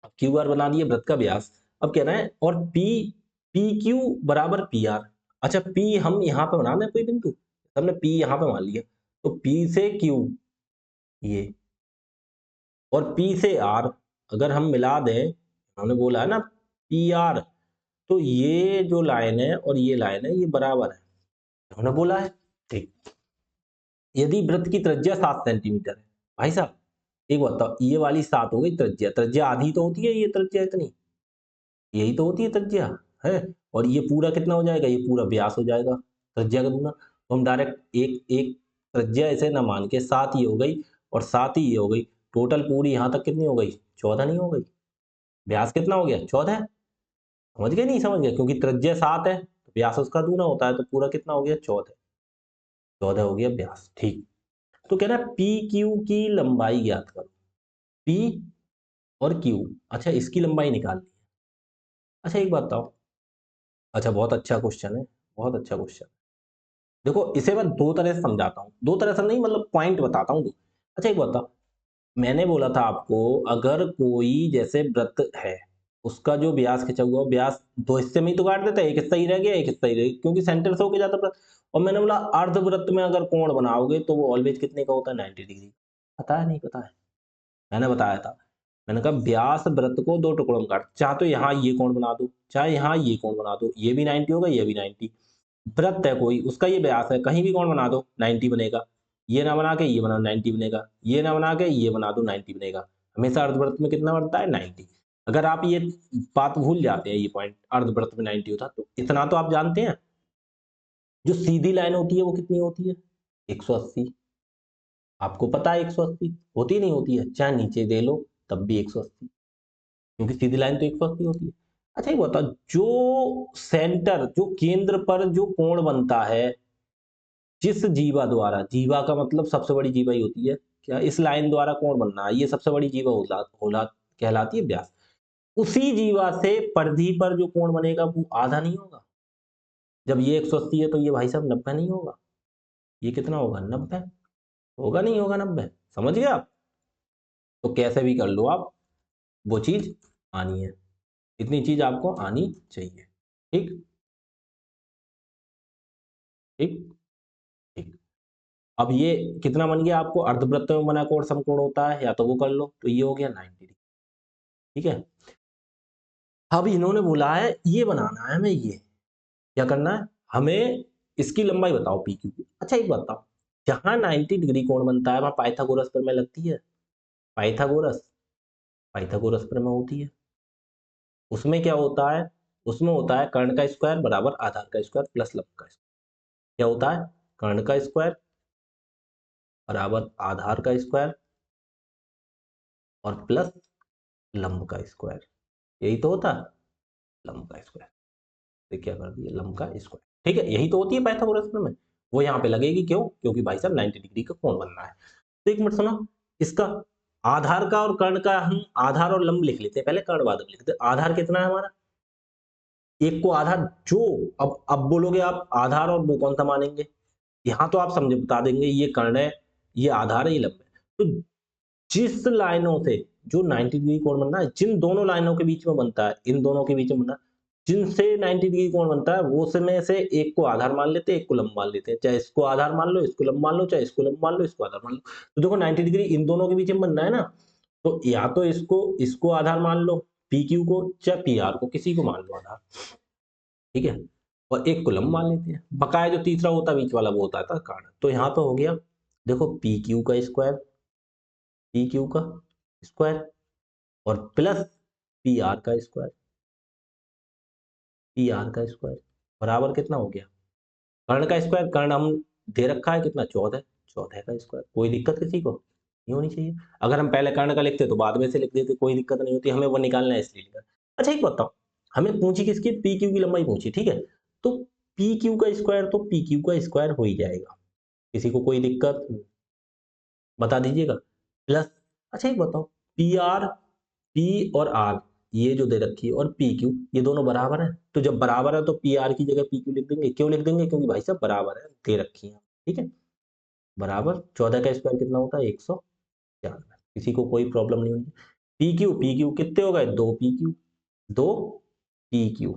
अब क्यू आर बना दिए वृत्त का व्यास। अब कह रहे हैं और पी क्यू बराबर पी आर, अच्छा पी हम यहाँ पे बना दें कोई बिंदु, हमने पी यहाँ पे मान लिया, तो पी से क्यू ये, और पी से आर अगर हम मिला दें, हमने बोला है ना पी आर, तो ये जो लाइन है और ये लाइन है ये बराबर है, हमने बोला है, ठीक। यदि वृत्त की त्रिज्या 7 सेंटीमीटर है, भाई साहब एक बात बताओ, ये वाली 7 हो गई त्रिज्या, त्रिज्या आधी तो होती है ये त्रिज्या इतनी, यही तो होती है त्रिज्या, है? और ये पूरा कितना हो जाएगा? ये पूरा व्यास हो जाएगा, त्रिज्या का दूना, तो हम डायरेक्ट एक एक त्रिज्या ऐसे ना मान के 7 ही हो गई और 7 ही ये हो गई, टोटल पूरी यहाँ तक कितनी हो गई? 14 नहीं हो गई? व्यास कितना हो गया? 14, समझ गए नहीं समझ गए? क्योंकि त्रिज्या 7 है तो व्यास उसका दूना होता है, तो पूरा कितना हो गया? 14, 14 हो गया व्यास, ठीक। तो कह रहा है पी क्यू की लंबाई ज्ञात करो, पी और क्यू, अच्छा इसकी लंबाई निकालनी है, अच्छा एक बात बताओ, अच्छा बहुत अच्छा क्वेश्चन है, बहुत अच्छा क्वेश्चन। देखो इसे मैं दो तरह से समझाता हूँ, दो तरह से नहीं मतलब पॉइंट बताता हूँ। अच्छा एक बात बताओ, मैंने बोला था आपको अगर कोई जैसे वृत्त है, उसका जो व्यास खिंचा हुआ है, व्यास दो हिस्से में ही तो काट देता है, एक हिस्सा ही रह गया, एक हिस्सा ही रह गया, क्योंकि सेंटर से होके जाता है वृत्त। और मैंने बोला अर्धवृत्त में अगर कोण बनाओगे तो वो ऑलवेज कितने का होता है, 90 डिग्री। पता है नहीं पता है? मैंने बताया था, मैंने कहा व्यास वृत्त को दो टुकड़ों में काट, चाहे तो यहाँ ये कोण बना दो, चाहे यहाँ ये कोण बना दो, ये भी 90 होगा, ये भी 90। वृत्त है कोई, उसका ये व्यास है, कहीं भी कोण बना दो 90 बनेगा। ये ना बना के ये बना 90 बनेगा, ये ना बना के ये बना दो 90 बनेगा। हमेशा अर्धवृत्त में कितना बनता है, 90। अगर आप ये बात भूल जाते हैं, ये पॉइंट अर्धवृत्त में 90 होता, तो इतना तो आप जानते हैं, जो सीधी लाइन होती है वो कितनी होती है, 180। आपको पता है 180 होती नहीं होती है, चाहे नीचे दे लो तब भी 180, क्योंकि सीधी लाइन तो 180 होती है। अच्छा ये बताओ, जो सेंटर जो केंद्र पर जो कोण बनता है, जिस जीवा द्वारा, जीवा का मतलब सबसे बड़ी जीवा ही होती है, क्या इस लाइन द्वारा कोण बनना है, ये सबसे बड़ी जीवा होला, होला कहलाती है व्यास। उसी जीवा से परिधि पर जो कोण बनेगा वो आधा नहीं होगा। जब ये 180 है तो ये भाई साहब 90 नहीं होगा, ये कितना होगा, 90 होगा, नहीं होगा 90, समझ गए आप? तो कैसे भी कर लो आप, वो चीज आनी है, इतनी चीज आपको आनी चाहिए। ठीक ठीक ठीक। अब ये कितना बन गया, आपको अर्धवृत्त में बना कोण समकोण होता है, या तो वो कर लो, तो ये हो गया 90 डिग्री। ठीक है, अब इन्होंने बोला है ये बनाना है हमें, ये क्या करना है हमें, इसकी लंबाई बताओ पी क्यू की। अच्छा एक बात बताओ, जहां 90 डिग्री कोण बनता है वहां पाइथागोरस प्रमेय लगती है, पाइथागोरस, पाइथागोरस प्रमेय होती है। उसमें क्या होता है, उसमें होता है कर्ण का स्क्वायर बराबर आधार का स्क्वायर प्लस लंब का स्क्वायर। क्या होता है, कर्ण का स्क्वायर बराबर आधार का स्क्वायर और प्लस लंब का स्क्वायर, यही तो होता है, लंब का स्क्वायर। तो क्या कर दिया, लंब का स्क्वायर। ठीक है, यही तो होती है पाइथागोरस प्रमेय। वो यहाँ पे लगेगी, क्यों, क्योंकि भाई साहब 90 डिग्री का कोण बनना है। तो एक मिनट सुनो, इसका आधार का और कर्ण का हम आधार और लंब लिख लेते हैं, पहले कर्ण बाद में लिखते हैं। आधार कितना है हमारा, एक को आधार जो, अब बोलोगे आप आधार और वो कौन सा मानेंगे, यहाँ तो आप समझे बता देंगे ये कर्ण है, ये आधार है, ये लंब है। तो जिस लाइनों से जो 90 डिग्री कोण बनना है, जिन दोनों लाइनों के बीच में बनता है, इन दोनों के बीच में बनना है, जिनसे 90 डिग्री कोण बनता है, वो में से एक को आधार मान लेते हैं, एक को लंब मान लेते हैं। चाहे इसको आधार मान लो, इसको लंब मान लो, चाहे इसको लंब मान लो, इसको आधार मान लो। तो देखो 90 डिग्री इन दोनों के बीच में बनना है ना, तो या तो इसको इसको आधार मान लो, पी क्यू को, चाहे पी आर को, किसी को मान लो आधार। ठीक है, और एक को लंब मान लेते हैं, बकाया जो तीसरा होता है बीच वाला वो होता था कर्ण। तो यहाँ पे हो गया, देखो पी क्यू का स्क्वायर, पी क्यू का स्क्वायर और प्लस पी आर का स्क्वायर, पी आर का स्क्वायर बराबर कितना हो गया, कर्ण का स्क्वायर, कर्ण हम दे रखा है कितना, 14, 14 का स्क्वायर। कोई दिक्कत किसी को नहीं होनी चाहिए, अगर हम पहले कर्ण का लिखते तो बाद में से लिख देते, कोई दिक्कत नहीं होती, हमें वो निकालना है इसलिए लिखा। अच्छा एक बताओ, हमें पूछी किसकी, पी क्यू की लंबाई पूछी, ठीक है, तो पी क्यू का स्क्वायर तो पी क्यू का स्क्वायर हो ही जाएगा, किसी को कोई दिक्कत, बता दीजिएगा, प्लस। अच्छा एक बताओ, पी आर, पी और आर ये जो दे रखी है, और पी क्यू ये दोनों बराबर है, तो जब बराबर है तो पी आर की जगह पी क्यू लिख देंगे, क्यों लिख देंगे, क्योंकि भाई साहब बराबर है, दे रखी है। ठीक है, बराबर 14 का स्क्वायर कितना होता है, 194, किसी को कोई प्रॉब्लम नहीं होगी। पी क्यू कितने हो गए, दो पी क्यू, दो पी क्यू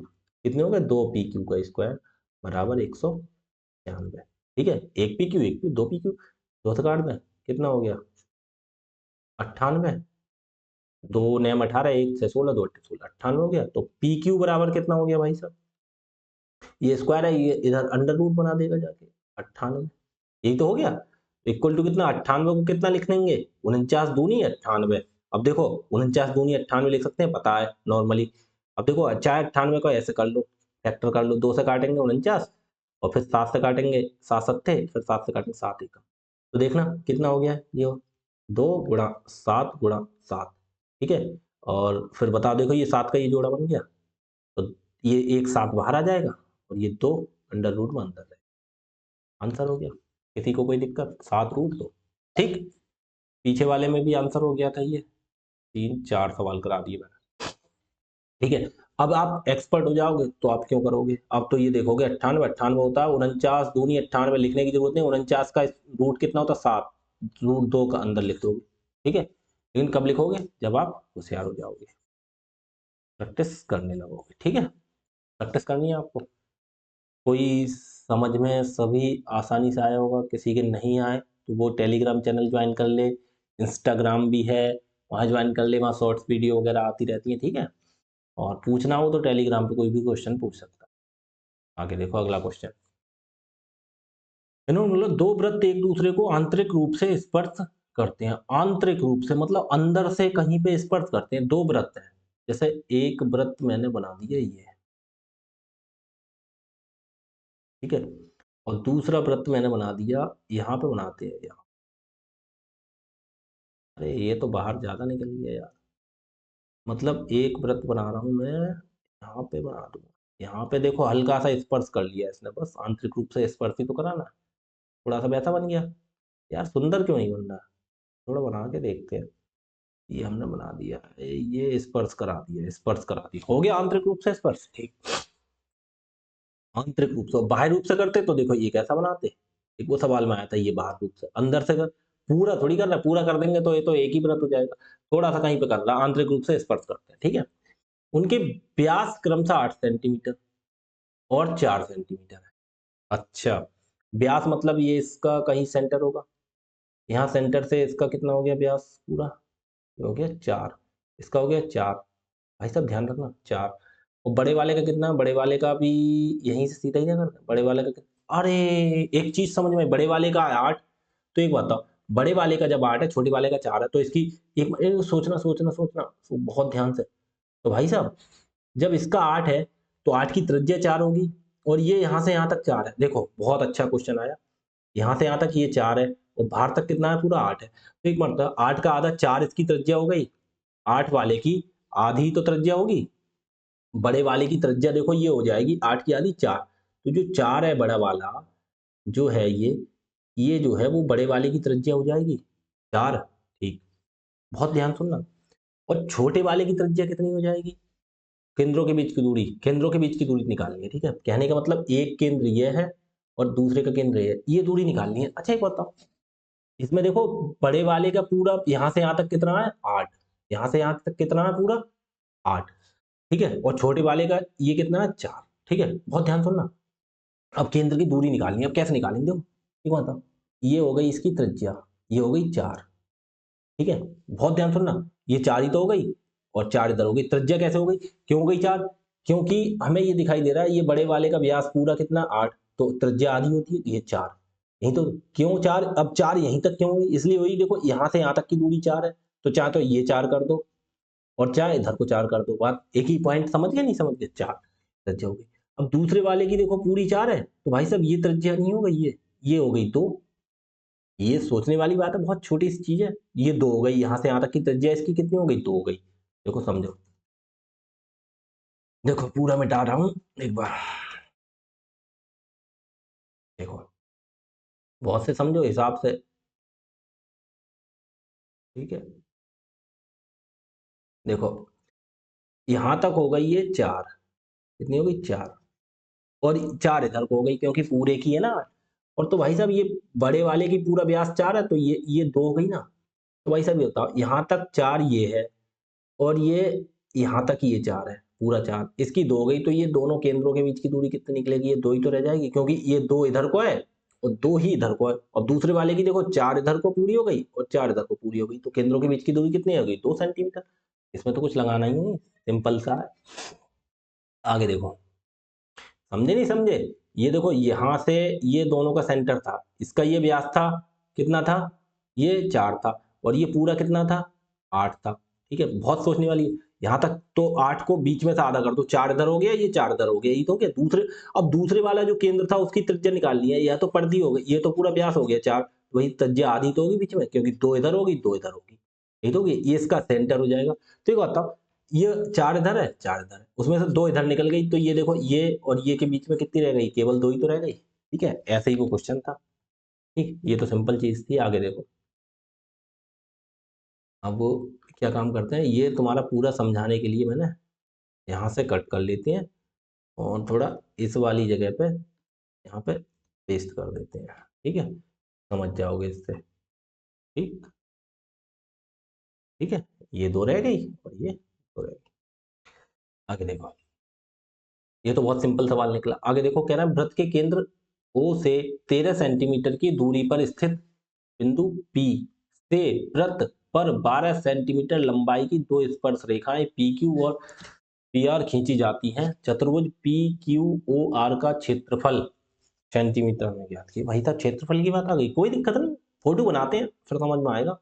कितने हो गए, दो पी क्यू का स्क्वायर बराबर 196। ठीक है, एक पी क्यू, एक पी, दो पी क्यू, दो से काट दें, कितना हो गया, 98, दो नेम 18, एक से 16, दो 16, 98 हो गया। तो पी क्यू बराबर कितना हो गया भाई साहब, ये स्क्वायर है, ये इधर अंडर रूट बना देगा जाके, 98, यही तो हो गया। इक्वल टू कितना, 98 को कितना लिख लेंगे, 49 दूनी 98। अब देखो 49 दूनी 98 लिख सकते हैं, पता है नॉर्मली। अब देखो चाहे 98 को ऐसे कर लो, फैक्टर कर लो, दो से काटेंगे 49, और फिर 7 से काटेंगे, 7 सत्ते, फिर 7 से काटेंगे 7 एक, तो देखना कितना हो गया, ये 2 गुणा 7 गुणा 7। ठीक है, और फिर बताओ, देखो ये 7 का ये जोड़ा बन गया, तो ये एक 7 बाहर आ जाएगा, और ये 2 अंडर रूट में अंदर रहेगा, आंसर हो गया। किसी को कोई दिक्कत, 7 रूट 2। ठीक, पीछे वाले में भी आंसर हो गया था ये, 3 4 सवाल करा दिए मैंने। ठीक है, अब आप एक्सपर्ट हो जाओगे तो आप क्यों करोगे, अब तो ये देखोगे 98 98 होता है 49 दूनी 98 लिखने की जरूरत नहीं, 49 का रूट कितना होता है 7, रूट 2 का अंदर लिख दोगे, ठीक है। लेकिन कब लिखोगे, जब आप होशियार हो जाओगे, प्रैक्टिस करने लगोगे, ठीक है। प्रैक्टिस करनी है आपको। कोई समझ में सभी आसानी से आया होगा, किसी के नहीं आए तो वो टेलीग्राम चैनल ज्वाइन कर ले, इंस्टाग्राम भी है, वहाँ ज्वाइन कर ले, वहाँ शॉर्ट्स वीडियो वगैरह आती रहती है, ठीक है। और पूछना हो तो टेलीग्राम पे कोई भी क्वेश्चन पूछ सकता है। आगे देखो अगला क्वेश्चन। इन्होंने बोला दो वृत्त एक दूसरे को आंतरिक रूप से स्पर्श करते हैं, आंतरिक रूप से मतलब अंदर से कहीं पे स्पर्श करते हैं, दो वृत्त हैं। जैसे एक वृत्त मैंने बना दिया ये, ठीक है, और दूसरा वृत्त मैंने बना दिया, यहाँ पे बनाते हैं यहाँ। अरे ये तो बाहर ज्यादा निकल गया यार, मतलब एक वृत्त बना रहा हूं मैं, यहाँ पे बना दूंगा, यहाँ पे देखो हल्का सा स्पर्श कर लिया इसने, बस आंतरिक रूप से स्पर्श ही तो कराना, थोड़ा सा वैसा बन गया। यार सुंदर क्यों नहीं बन रहा, थोड़ा बना के देखते हैं। ये हमने बना दिया, ये स्पर्श करा दिया, स्पर्श करा दिया, हो गया आंतरिक रूप से स्पर्श, ठीक। आंतरिक रूप से, बाह्य रूप से करते तो देखो ये कैसा बनाते, एक वो सवाल में आया था, ये बाहर रूप से, अंदर से कर, पूरा थोड़ी करना, पूरा कर देंगे तो ये तो एक ही व्रत हो जाएगा, थोड़ा सा कहीं पे कर रहा, आंतरिक रूप से स्पर्श करते हैं, ठीक है। उनके व्यास क्रमशः 8 सेंटीमीटर और 4 सेंटीमीटर है। अच्छा, व्यास मतलब ये इसका कहीं सेंटर होगा, यहाँ सेंटर से इसका कितना हो गया व्यास पूरा, ये हो गया 4, इसका हो गया 4, भाई साहब ध्यान रखना 4, और बड़े वाले का कितना, बड़े वाले का भी यहीं से सीधा ही ना करना, बड़े वाले का कितना, अरे एक चीज समझ में, बड़े वाले का 8, तो एक बात बताओ, बड़े वाले का जब 8 है, छोटे वाले का 4 है, तो इसकी एक सोचना सोचना सोचना बहुत ध्यान से, तो भाई साहब जब इसका 8 है तो 8 की त्रिज्या 4 होगी, और ये यहाँ से यहाँ तक 4 है, देखो बहुत अच्छा क्वेश्चन आया, यहाँ से यहाँ तक ये 4 है और बाहर तक कितना है, पूरा 8 है, तो एक मतलब 8 का आधा 4 इसकी त्रिज्या हो गई, 8 वाले की आधी तो त्रिज्या होगी, बड़े वाले की त्रिज्या देखो ये हो जाएगी 8 की आधी 4, तो जो 4 है बड़ा वाला जो है ये जो है वो बड़े वाले की त्रिज्या हो जाएगी 4, ठीक, बहुत ध्यान सुनना। और छोटे वाले की त्रिज्या कितनी हो जाएगी, केंद्रों के बीच की दूरी, केंद्रों के बीच की दूरी निकालनी है, ठीक है, कहने का मतलब एक केंद्र ये है और दूसरे का केंद्र ये है, ये दूरी निकालनी है। अच्छा एक बताओ, इसमें देखो बड़े वाले का पूरा यहाँ से यहाँ तक कितना है 8, यहाँ से यहाँ तक कितना है पूरा 8, ठीक है, और छोटे वाले का ये कितना है 4, ठीक है, बहुत ध्यान सुनना। अब केंद्र की दूरी निकालनी है, अब कैसे निकालेंगे हम, ठीक बताओ, ये हो गई इसकी त्रिज्या, ये हो गई 4, ठीक है, बहुत ध्यान सुनना, ये 4 ही तो हो गई और 4 इधर हो गई, त्रिज्या कैसे हो गई, क्यों हो गई 4, क्योंकि हमें ये दिखाई दे रहा है ये बड़े वाले का व्यास पूरा कितना 8, तो त्रिज्या आधी होती है, ये 4, यही तो, क्यों 4, अब 4 यहीं तक क्यों हुई, इसलिए वही देखो यहाँ से यहाँ तक की दूरी 4 है, तो चाहे तो ये 4 कर दो और चाहे इधर को 4 कर दो, बात एक ही पॉइंट, समझ गए नहीं समझ गए, 4 त्रिज्या हो गई। अब दूसरे वाले की देखो पूरी 4 है, तो भाई साहब ये त्रिज्या नहीं हो गई, ये हो गई 2, ये सोचने वाली बात है, बहुत छोटी सी चीज है, ये 2 हो गई, यहाँ से यहाँ तक की त्रिज्या इसकी कितनी हो गई, 2 हो गई, देखो समझो, देखो पूरा मिटा रहा हूं एक बार, देखो बहुत से समझो हिसाब से, ठीक है, देखो यहां तक हो गई ये 4, कितनी हो गई 4, और 4 इधर को हो गई क्योंकि पूरे की है ना, और तो भाई साहब ये बड़े वाले की पूरा व्यास 4 है, तो ये 2 हो गई ना, तो भाई साहब ये बताओ यहाँ तक 4 ये है और ये यहाँ तक ये 4 है, पूरा 4, इसकी 2 हो गई, तो ये दोनों केंद्रों के बीच की दूरी कितनी निकलेगी, ये 2 ही तो रह जाएगी, क्योंकि ये 2 इधर को है और 2 ही इधर को है, और दूसरे वाले की देखो 4 इधर को पूरी हो गई और 4 इधर को पूरी हो गई, तो केंद्रों के बीच की दूरी कितनी हो गई, 2 सेंटीमीटर, इसमें तो कुछ लगाना ही नहीं, सिंपल सा है। आगे देखो, समझे नहीं समझे, ये देखो यहाँ से ये दोनों का सेंटर था, इसका ये व्यास था, कितना था, ये 4 था, और ये पूरा कितना था 8 था, ठीक है, बहुत सोचने वाली है, यहाँ तक तो 8 को बीच में से आधा कर दो, 4 इधर हो गया, ये 4 इधर हो गया, ये तो हो गया दूसरे, अब दूसरे वाला जो केंद्र था उसकी त्रिज्या निकालनी है, यह तो पर्दी हो गई, ये तो पूरा व्यास हो गया 4, वही त्रिज्या आधी तो होगी बीच में, क्योंकि 2 इधर होगी 2 इधर होगी, ये तो होगी, ये इसका सेंटर हो जाएगा, तो ये बताओ, ये 4 इधर है 4 इधर है, उसमें से 2 इधर निकल गई, तो ये देखो ये और ये के बीच में कितनी रह गई, केवल 2 ही तो रह गई, ठीक है, ऐसे ही वो क्वेश्चन था, ठीक, ये तो सिंपल चीज थी। आगे देखो, अब वो क्या काम करते हैं, ये तुम्हारा पूरा समझाने के लिए मैंने यहाँ से कट कर लेते हैं और थोड़ा इस वाली जगह पे यहाँ पे पेस्ट कर देते हैं, ठीक है, समझ जाओगे इससे। ठीक, ठीक है, ये दो रह गई और ये दो रह गई। आगे देखो, ये तो बहुत सिंपल सवाल निकला। आगे देखो, कह रहा है वृत्त के केंद्र ओ से 13 सेंटीमीटर की दूरी पर स्थित बिंदु पी से वृत्त पर 12 सेंटीमीटर लंबाई की दो स्पर्श रेखाएं पी क्यू और पी आर खींची जाती हैं। चतुर्भुज पी क्यू ओ आर का क्षेत्रफल सेंटीमीटर में ज्ञात कीजिए। भाई साहब, क्षेत्रफल की बात आ गई, कोई दिक्कत नहीं, फोटो बनाते हैं फिर समझ में आएगा।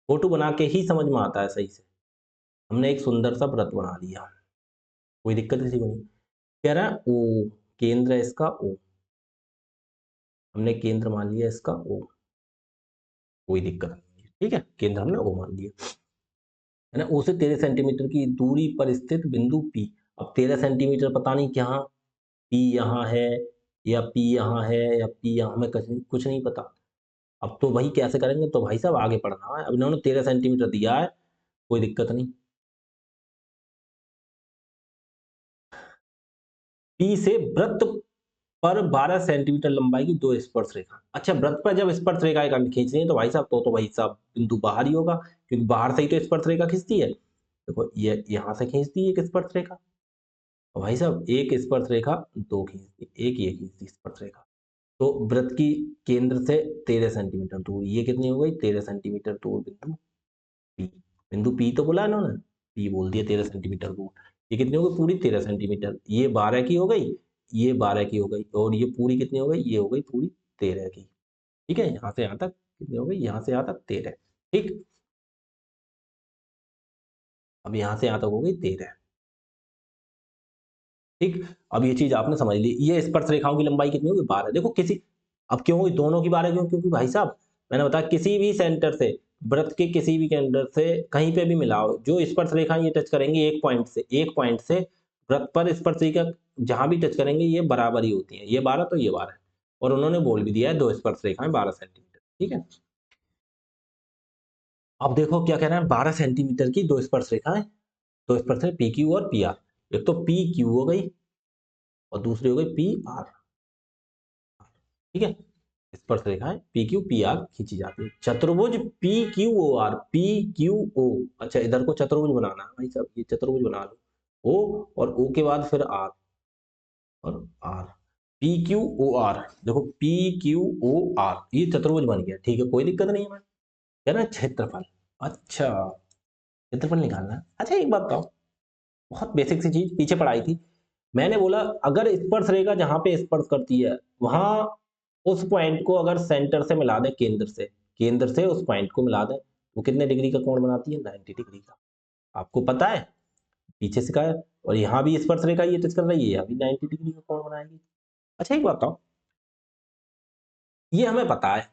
फोटो बना के ही समझ में आता है सही से। हमने एक सुंदर सा व्रत बना लिया, कोई दिक्कत किसी को नहीं। कह रहा है ओ, केंद्र है इसका ओ, हमने केंद्र मान लिया इसका ओ, कोई दिक्कत नहीं, ठीक है, केंद्र हमने ओ मान लिया, है ना। ओ से 13 सेंटीमीटर की दूरी पर स्थित बिंदु पी। अब 13 सेंटीमीटर पता नहीं क्या, पी यहाँ है या पी यहाँ है या पी यहाँ, हमें कुछ नहीं पता। अब तो भाई कैसे करेंगे, तो भाई साहब आगे पढ़ना है। अब इन्होंने 13 सेंटीमीटर दिया है, कोई दिक्कत नहीं। पी से वृत्त पर 12 सेंटीमीटर लंबाई की दो स्पर्श रेखा। अच्छा, वृत्त पर जब स्पर्श रेखाएं खींचनी है तो भाई साहब तो भाई साहब बिंदु बाहर ही होगा, क्योंकि बाहर से ही तो स्पर्श रेखा खींचती है। देखो ये यहाँ से खींचती है एक स्पर्श रेखा, और भाई साहब एक स्पर्श रेखा दो खींचती, एक ये खींचती स्पर्श रेखा। तो वृत्त की केंद्र से 13 सेंटीमीटर दूर, ये कितनी हो गई, 13 सेंटीमीटर दूर बिंदु पी। बिंदु पी तो बोला इन्होंने, पी बोल दिया 13 सेंटीमीटर दूर। ये कितनी हो गई, पूरी 13 सेंटीमीटर। ये 12 की हो गई, ये 12 की हो गई, और ये पूरी कितनी हो गई, ये हो गई पूरी 13 की। ठीक है, यहाँ से यहाँ तक कितनी हो गई, यहाँ से यहाँ तक 13। ठीक, अब यहाँ से यहाँ तक हो गई 13। ठीक, अब ये चीज आपने समझ ली। ये स्पर्श रेखाओं की लंबाई कितनी होगी, 12। देखो किसी, अब क्यों हुई दोनों की 12, क्यों, क्योंकि भाई साहब मैंने बताया किसी भी सेंटर से, वृत्त के किसी भी केंद्र से कहीं पे भी मिलाओ, जो स्पर्श रेखा ये टच करेंगी एक पॉइंट से वृत्त पर स्पर्श रेखा जहां भी टच करेंगे ये बराबर ही होती है, ये 12 तो ये 12। और उन्होंने बोल भी दिया है दो स्पर्श रेखाएं 12 सेंटीमीटर। ठीक है, अब देखो क्या कह रहे हैं, 12 सेंटीमीटर की दो स्पर्श रेखाएं, दो स्पर्श रेखा पी क्यू और पी आर। एक तो पी क्यू हो गई और दूसरी हो गई पी आर। ठीक है, स्पर्श रेखाएं पी क्यू पी आर खींची जाती है। चतुर्भुज P Q O R, P Q O, अच्छा इधर को चतुर्भुज बनाना है भाई साहब, ये चतुर्भुज बना लो। ओ और ओ के बाद फिर आर और R, P Q O R. देखो पी क्यू ओ आर, ये चतुर्भुज बन गया, ठीक है, कोई दिक्कत नहीं है। मैं कह रहा क्षेत्रफल, अच्छा क्षेत्रफल निकालना है। अच्छा एक बात बताओ, बहुत बेसिक सी चीज पीछे पढ़ाई थी, मैंने बोला अगर स्पर्श रेखा जहां पे स्पर्श करती है वहां उस पॉइंट को अगर सेंटर से मिला दें, केंद्र से उस पॉइंट को मिला दें, वो कितने डिग्री का कोण बनाती है, 90 डिग्री का। आपको पता है, पीछे से कहा है। और यहाँ भी स्पर्श रेखा ये टच कर रही है, यहाँ भी 90 डिग्री का कोण बनाएगी। अच्छा एक बात बताओ, ये हमें पता है,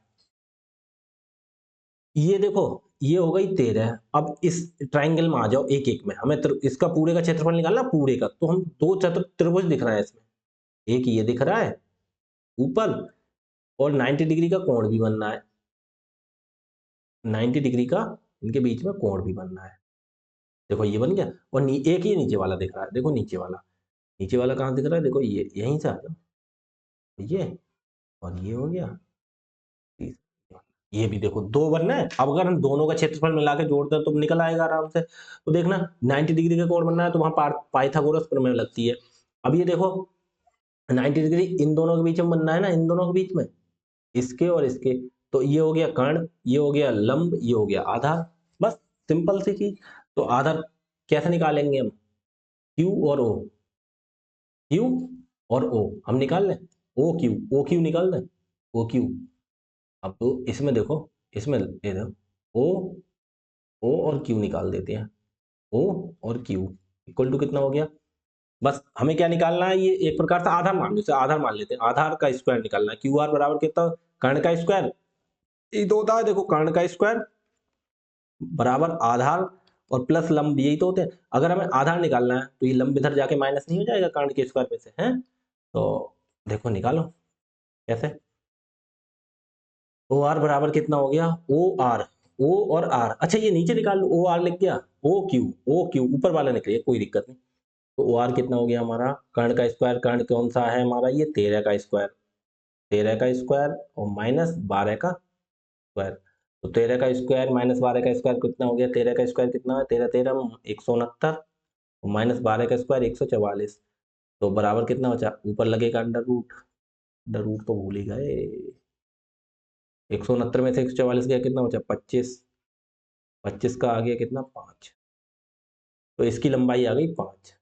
ये देखो ये हो गई 13। अब इस ट्राइंगल में आ जाओ, एक एक में हमें इसका पूरे का क्षेत्रफल निकालना, पूरे का। तो हम दो त्रिभुज दिख रहा है इसमें, एक ये दिख रहा है ऊपर, और 90 डिग्री का कोण भी बनना है, 90 डिग्री का इनके बीच में कोण भी बनना है। देखो ये बन गया, और एक ही नीचे वाला दिख रहा है, देखो नीचे वाला कहाँ दिख रहा है, देखो ये यहीं से आ जाओ, ये और ये हो गया, ये भी देखो दो बनना है। अब अगर हम दोनों का क्षेत्रफल मिला के जोड़ते हैं तो निकल आएगा आराम से। तो देखना 90 डिग्री का कोण बनना है तो वहां पाइथागोरस प्रमेय लगती है। अब ये देखो 90 डिग्री इन दोनों के बीच में बनना है ना, इन दोनों के बीच में, इसके और इसके। तो ये हो गया कर्ण, ये हो गया लंब, ये हो गया आधार। बस सिंपल सी चीज। तो आधार कैसे निकालेंगे हम, क्यू और ओ, क्यू और ओ हम निकाल लें, ओ क्यू निकाल दें, ओ क्यू। अब तो इसमें देखो, इसमें ये देखो ओ, ओ और क्यू निकाल देते हैं, ओ और क्यू इक्वल टू कितना हो गया। बस हमें क्या निकालना है, ये एक प्रकार से आधार मान लो, इसे आधार मान लेते हैं, आधार का स्क्वायर निकालना है। क्यू आर बराबर कितना, कर्ण का स्क्वायर, ये तो होता है, देखो कर्ण का स्क्वायर बराबर आधार और प्लस लंब, यही तो होते हैं। अगर हमें आधार निकालना है तो ये लंब इधर जाके माइनस नहीं हो जाएगा कर्ण के स्क्वायर में से, हैं। तो देखो निकालो कैसे, ओ आर बराबर कितना हो गया, ओ आर, ओ और आर, अच्छा ये नीचे निकाल लो, ओ आर लिख गया, ओ क्यू ऊपर वाला निकलिए, कोई दिक्कत नहीं। तो ओ आर कितना हो गया हमारा, कर्ण का स्क्वायर, कर्ण कौन सा है हमारा, ये 13 का स्क्वायर, 13 का स्क्वायर और माइनस 12 का स्क्वायर। तो 13 का स्क्वायर माइनस 12 का स्क्वायर कितना हो गया, 13 का स्क्वायर कितना है, 13 13 169 और माइनस 12 का स्क्वायर 144। तो बराबर कितना बचा, ऊपर लगेगा अंडर रूट, अंडर रूट तो भूल ही गए। 169 में से 144 गया, कितना बचा 25, 25 का आ गया कितना 5। तो इसकी लंबाई आ गई 5।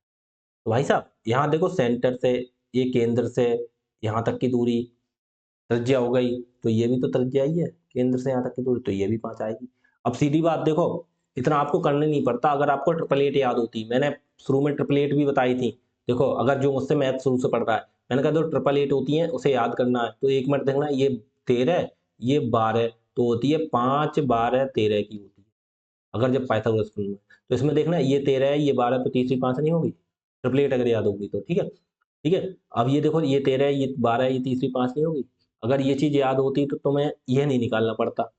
तो भाई साहब यहाँ देखो सेंटर से, ये केंद्र से यहाँ तक की दूरी त्रिज्या हो गई, तो ये भी तो त्रिज्या ही है, केंद्र से यहाँ तक की दूरी, तो ये भी 5 आएगी। अब सीधी बात देखो, इतना आपको करने नहीं पड़ता, अगर आपको ट्रिपल एट याद होती, मैंने शुरू में ट्रिपल एट भी बताई थी। देखो अगर जो मुझसे मैथ शुरू से पढ़ रहा है, मैंने कहा जो ट्रिपल एट होती है उसे याद करना है, तो 1 मिनट देखना, ये 13 ये 12 तो होती है 5 12 13 की होती है, अगर जब पाइथागोरस में। तो इसमें देखना ये 13 है ये 12 तो तीसरी 5 नहीं होगी, ट्रिपल एट अगर याद होगी तो, ठीक है ठीक है। अब ये देखो ये 13 है ये 12 है, ये तीसरी 5 नहीं होगी, अगर ये चीज याद होती तो तुम्हें यह नहीं निकालना पड़ता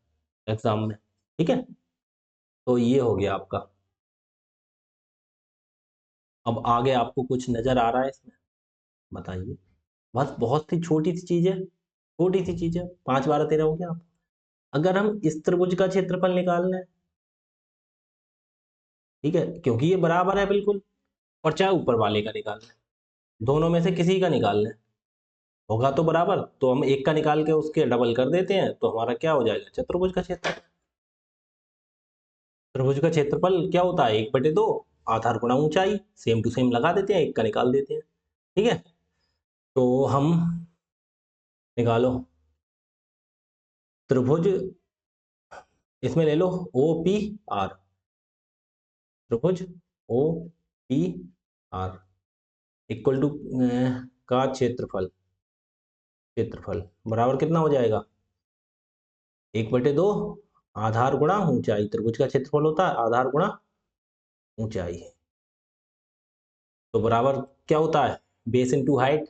एग्जाम में, ठीक है। तो ये हो गया आपका। अब आगे आपको कुछ नजर आ रहा है इसमें, बताइए। बस बहुत ही छोटी सी चीज है, छोटी सी चीज है, 5 12 13 हो गया आप। अगर हम इस त्रिभुज का क्षेत्रफल निकालना है, ठीक है, क्योंकि ये बराबर है बिल्कुल, और चाहे ऊपर वाले का निकालना है, दोनों में से किसी का निकालना है, होगा तो बराबर, तो हम एक का निकाल के उसके डबल कर देते हैं, तो हमारा क्या हो जाएगा, चतुर्भुज का क्षेत्रफल। त्रिभुज का क्षेत्रफल क्या होता है, 1/2, आधार गुणा ऊंचाई, सेम टू सेम लगा देते हैं, एक का निकाल देते हैं, ठीक है। तो हम निकालो त्रिभुज, इसमें ले लो ओ पी आर, त्रिभुज O P R equal to का क्षेत्रफल, क्षेत्रफल बराबर कितना हो जाएगा, 1/2 आधार गुणा ऊंचाई, त्रिभुज का क्षेत्रफल होता है आधार गुणा ऊंचाई, तो बराबर क्या होता है, बेस इंटू हाइट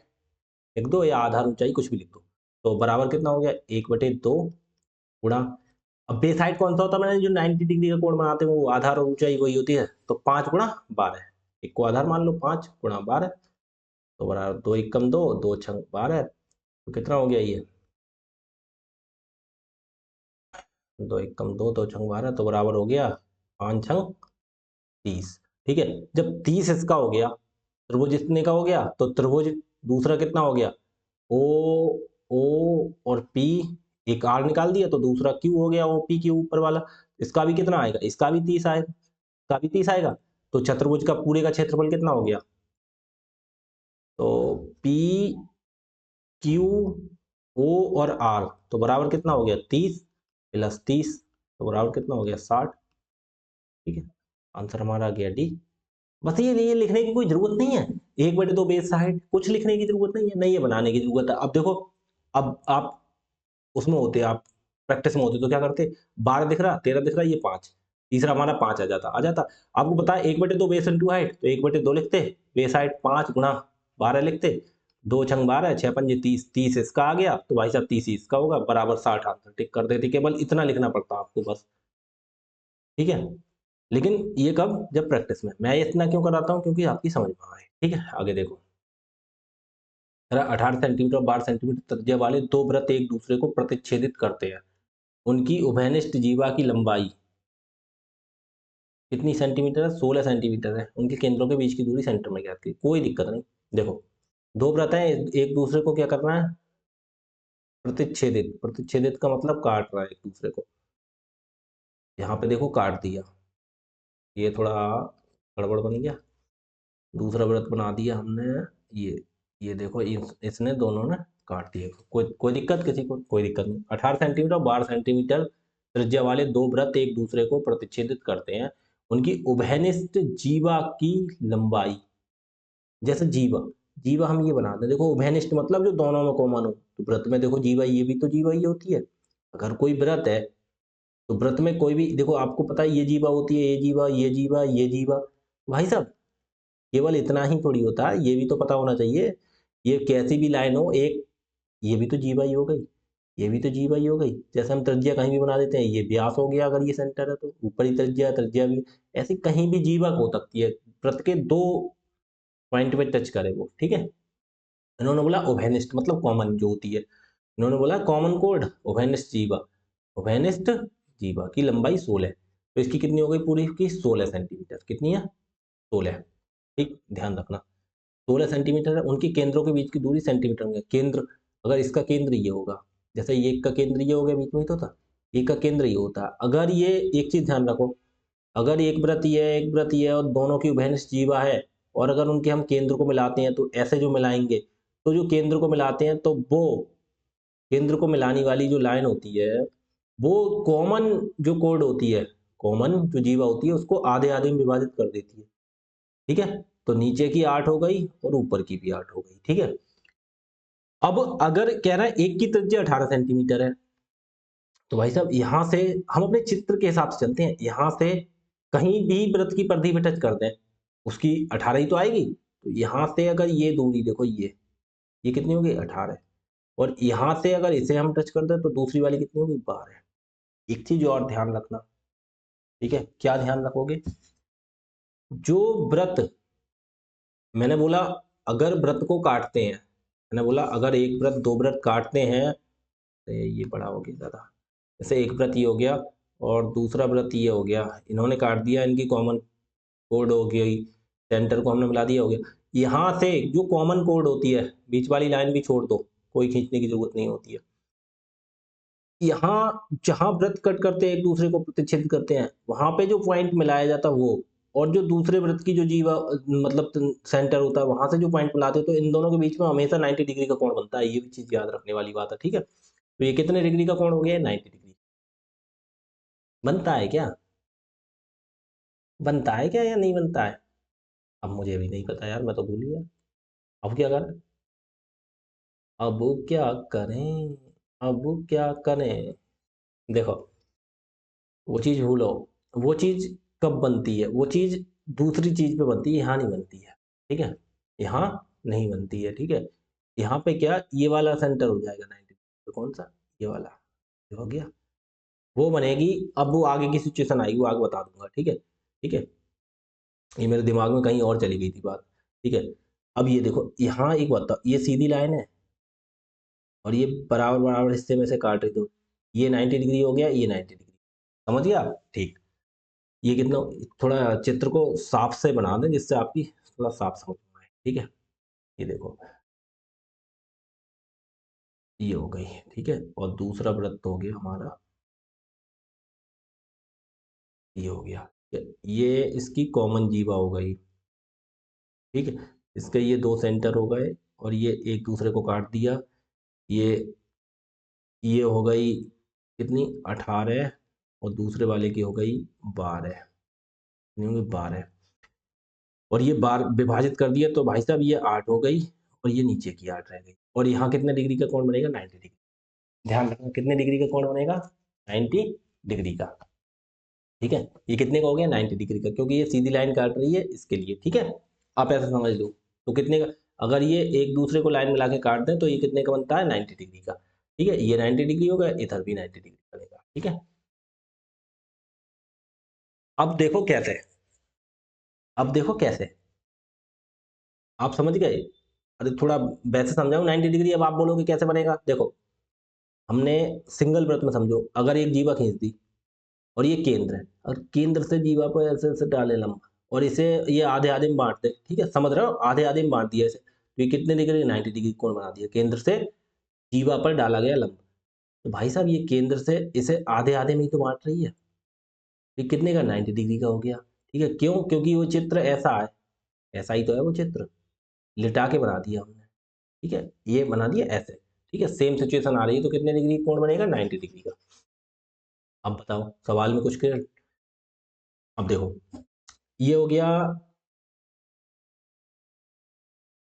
लिख दो या आधार ऊंचाई कुछ भी लिख दो, तो बराबर कितना हो गया 1/2 गुणा, अब बेस हाइट कौन सा होता है, मैंने जो 90 डिग्री का कोण बनाते हैं वो आधार और ऊंचाई वही होती है, तो 5 गुणा 12, एक को आधार मान लो, 5 गुणा 12, तो बराबर 2 एकम 2 2 छंग 12, तो कितना हो गया ये, 2 एकम 2 2 छंग 12, तो बराबर हो गया 5 छंग 30, ठीक है। जब 30 इसका हो गया, त्रिभुज इतने का हो गया, तो त्रिभुज दूसरा कितना हो गया, ओ ओ और पी, एक आर निकाल दिया, तो दूसरा क्यू हो गया, ओ पी के ऊपर वाला, इसका भी कितना आएगा, इसका भी 30 आएगा, इसका भी 30 आएगा, तो चतुर्भुज का पूरे का क्षेत्रफल कितना हो गया, तो पी क्यू ओ और आर, तो बराबर कितना हो गया 30 प्लस 30, तो बराबर कितना हो गया 60, ठीक है। आंसर हमारा आ गया डी। बस ये लिखने की कोई जरूरत नहीं है, 1/2 बेस साइड, कुछ लिखने की जरूरत नहीं है, नहीं ये बनाने की जरूरत है। अब देखो, अब आप उसमें होते, आप प्रैक्टिस में होते तो क्या करते, 12 दिख रहा 13 दिख रहा, ये 5, तीसरा हमारा 5 आ जाता। आपको पता है 1/2 बेस इंटू हाइट, तो 1/2 लिखते, बेस हाइट 5 गुणा 12 लिखते, 2 छंग 12 6 पंजे 30, 30 इसका आ गया, तो भाई साहब 30 इसका होगा, बराबर 60 आंसर टिक कर देते, केवल इतना लिखना पड़ता आपको बस, ठीक है। लेकिन ये कब, जब प्रैक्टिस में, मैं इतना क्यों कराता हूँ, क्योंकि आपकी समझ में आए, ठीक है। आगे देखो, 18 सेंटीमीटर और 12 सेंटीमीटर त्रिज्या वाले दो वृत्त एक दूसरे को प्रतिच्छेदित करते हैं, उनकी उभयनिष्ठ जीवा की लंबाई कितनी सेंटीमीटर है, 16 सेंटीमीटर है, उनके केंद्रों के बीच की दूरी सेंटर में ज्ञात की, कोई दिक्कत नहीं। देखो दो वृत्त हैं, एक दूसरे को क्या करना है, प्रतिच्छेदित, प्रतिच्छेदित का मतलब काट रहा है एक दूसरे को, यहाँ पे देखो काट दिया, ये थोड़ा गड़बड़ बन गया, दूसरा व्रत बना दिया हमने, ये देखो इसने दोनों ने काट दिए, कोई दिक्कत किसी को, कोई दिक्कत नहीं। 18 सेंटीमीटर और 12 सेंटीमीटर त्रिज्या वाले दो व्रत एक दूसरे को प्रतिच्छेदित करते हैं, उनकी उभयनिष्ठ जीवा की लंबाई, जैसे जीवा, जीवा हम ये बनाते हैं, देखो उभयनिष्ठ मतलब जो दोनों में कॉमन हो, तो व्रत में देखो जीवा, ये भी तो जीवा ही होती है, अगर कोई व्रत है तो व्रत में कोई भी, देखो आपको पता है ये जीवा होती है, ये जीवा ये जीवा ये जीवा, भाई साहब केवल इतना ही थोड़ी होता है, ये भी तो पता होना चाहिए, ये कैसी भी लाइन हो एक, ये भी तो जीवा ही हो गई, ये भी तो जीवा ही हो गई, जैसे हम त्रिज्या कहीं भी बना देते हैं, ये व्यास हो गया, अगर ये सेंटर है तो ऊपरी त्रिज्या, त्रिज्या भी, ऐसी कहीं भी जीवा हो सकती है, वृत्त के दो पॉइंट पे टच करे वो, ठीक है। इन्होंने बोला उभयनिष्ठ मतलब कॉमन जो होती है, इन्होंने बोला कॉमन कोड उभयनिष्ठ जीवा, उभयनिष्ठ जीवा की लंबाई 16, तो इसकी कितनी हो गई पूरी की 16 सेंटीमीटर, कितनी है 16, ठीक ध्यान रखना 16 सेंटीमीटर है। उनके केंद्रों के बीच की दूरी सेंटीमीटर में, केंद्र अगर इसका केंद्र ये होगा, जैसे ये एक का केंद्र ये हो गया बीच में ही तो था, एक का केंद्र ये होता है, अगर ये एक चीज ध्यान रखो, अगर एक व्रत ये है एक व्रत ये है और दोनों की उभयनिष्ठ जीवा है, और अगर उनके हम केंद्र को मिलाते हैं तो ऐसे जो मिलाएंगे, तो जो केंद्र को मिलाते हैं तो वो केंद्र को मिलाने वाली जो लाइन होती है वो कॉमन जो कोड होती है, कॉमन जो जीवा होती है उसको आधे आधे में विभाजित कर देती है, ठीक है। तो नीचे की 8 हो गई और ऊपर की भी 8 हो गई, ठीक है। अब अगर कह रहा है एक की त्रिज्या 18 सेंटीमीटर है, तो भाई साहब यहां से हम अपने चित्र के हिसाब से चलते हैं, यहां से कहीं भी वृत्त की परिधि पे टच कर दें उसकी 18 ही तो आएगी। तो यहां से अगर ये दूरी देखो ये कितनी होगी 18, और यहां से अगर इसे हम टच कर दें तो दूसरी वाली कितनी होगी 12। एक चीज और ध्यान रखना, ठीक है, क्या ध्यान रखोगे, जो व्रत मैंने बोला अगर व्रत को काटते हैं, मैंने बोला अगर एक व्रत दो व्रत काटते हैं, तो ये बड़ा हो गया ज़्यादा, जैसे एक व्रत ये हो गया और दूसरा व्रत ये हो गया, इन्होंने काट दिया, इनकी कॉमन कोड हो गई, सेंटर को हमने मिला दिया हो गया, यहाँ से जो कॉमन कोड होती है बीच वाली लाइन भी छोड़ दो, कोई खींचने की जरूरत नहीं होती है। यहाँ जहाँ व्रत कट करते हैं एक दूसरे को प्रतिच्छेद करते हैं, वहां पे जो पॉइंट मिलाया जाता है वो, और जो दूसरे व्रत की जो जीवा मतलब सेंटर होता है वहां से जो पॉइंट मिलाते हैं, तो इन दोनों के बीच में हमेशा 90 डिग्री का कोण बनता है, ये भी चीज याद रखने वाली बात है, ठीक है। तो ये कितने डिग्री का कोण हो गया 90 डिग्री बनता है क्या, बनता है क्या या नहीं बनता है, अब मुझे भी नहीं पता यार, मैं तो भूल गया। अब क्या करें, अब क्या करें, अब क्या करें, देखो वो चीज भूलो, वो चीज कब बनती है, वो चीज दूसरी चीज पे बनती है, यहाँ नहीं बनती है, ठीक है, यहाँ नहीं बनती है, ठीक है। यहाँ पे क्या ये वाला सेंटर हो जाएगा 90, तो कौन सा ये वाला, ये हो गया, वो बनेगी। अब वो आगे की सिचुएशन आएगी वो आगे बता दूंगा, ठीक है, ठीक है। ये मेरे दिमाग में कहीं और चली गई थी बात, ठीक है। अब ये देखो यहाँ एक बताओ, ये सीधी लाइन है और ये बराबर बराबर हिस्से में से काट रही, तो ये 90 डिग्री हो गया, ये 90 डिग्री, समझ गया, ठीक। ये कितना, थोड़ा चित्र को साफ से बना दें जिससे आपकी थोड़ा साफ समझ में आए, ठीक है। ये देखो ये हो गई, ठीक है, और दूसरा वृत्त हो गया हमारा, ये हो गया, ठीक है? ये इसकी कॉमन जीवा हो गई, ठीक है, इसके ये दो सेंटर हो गए और ये एक दूसरे को काट दिया, ये ये हो गई कितनी 18 और दूसरे वाले की हो गई 12, कितनी होगी 12, और ये बार विभाजित कर दिया तो भाई साहब ये 8 हो गई और ये नीचे की 8 रह गई, और यहाँ कितने डिग्री का कोण बनेगा 90 डिग्री, ध्यान रखना कितने डिग्री का कोण बनेगा 90 डिग्री का, ठीक है। ये कितने का हो गया 90 डिग्री का, क्योंकि ये सीधी लाइन काट रही है इसके लिए, ठीक है। आप ऐसा समझ लो, तो कितने का, अगर ये एक दूसरे को लाइन मिला के काट दें तो ये कितने का बनता है 90 डिग्री का, ठीक है। ये 90 डिग्री होगा, इधर भी 90 डिग्री बनेगा, ठीक है। अब देखो कैसे, अब देखो कैसे, आप समझ गए, अरे थोड़ा वैसे समझाऊं 90 डिग्री, अब आप बोलोगे कैसे बनेगा, देखो हमने सिंगल व्रत में समझो, अगर एक जीवा खींच दी और ये केंद्र है और केंद्र से जीवा को ऐसे ऐसे डाले लंब, और इसे ये आधे आधे में बांट दे, ठीक है, समझ रहे हो, आधे आधे में बांट दिया इसे, तो ये कितने डिग्री 90 डिग्री कोण बना दिया, केंद्र से जीवा पर डाला गया लंब, तो भाई साहब ये केंद्र से इसे आधे आधे में ही तो बांट रही है, ये कितने का 90 डिग्री का हो गया, ठीक है। क्यों, क्योंकि वो चित्र ऐसा है, ऐसा ही तो है वो चित्र, लिटा के बना दिया हमने, ठीक है, ये बना दिया ऐसे, ठीक है। सेम सिचुएशन आ रही है तो कितने डिग्री कोण बनेगा 90 डिग्री का। अब बताओ सवाल में कुछ क्लियर, अब देखो ये हो गया,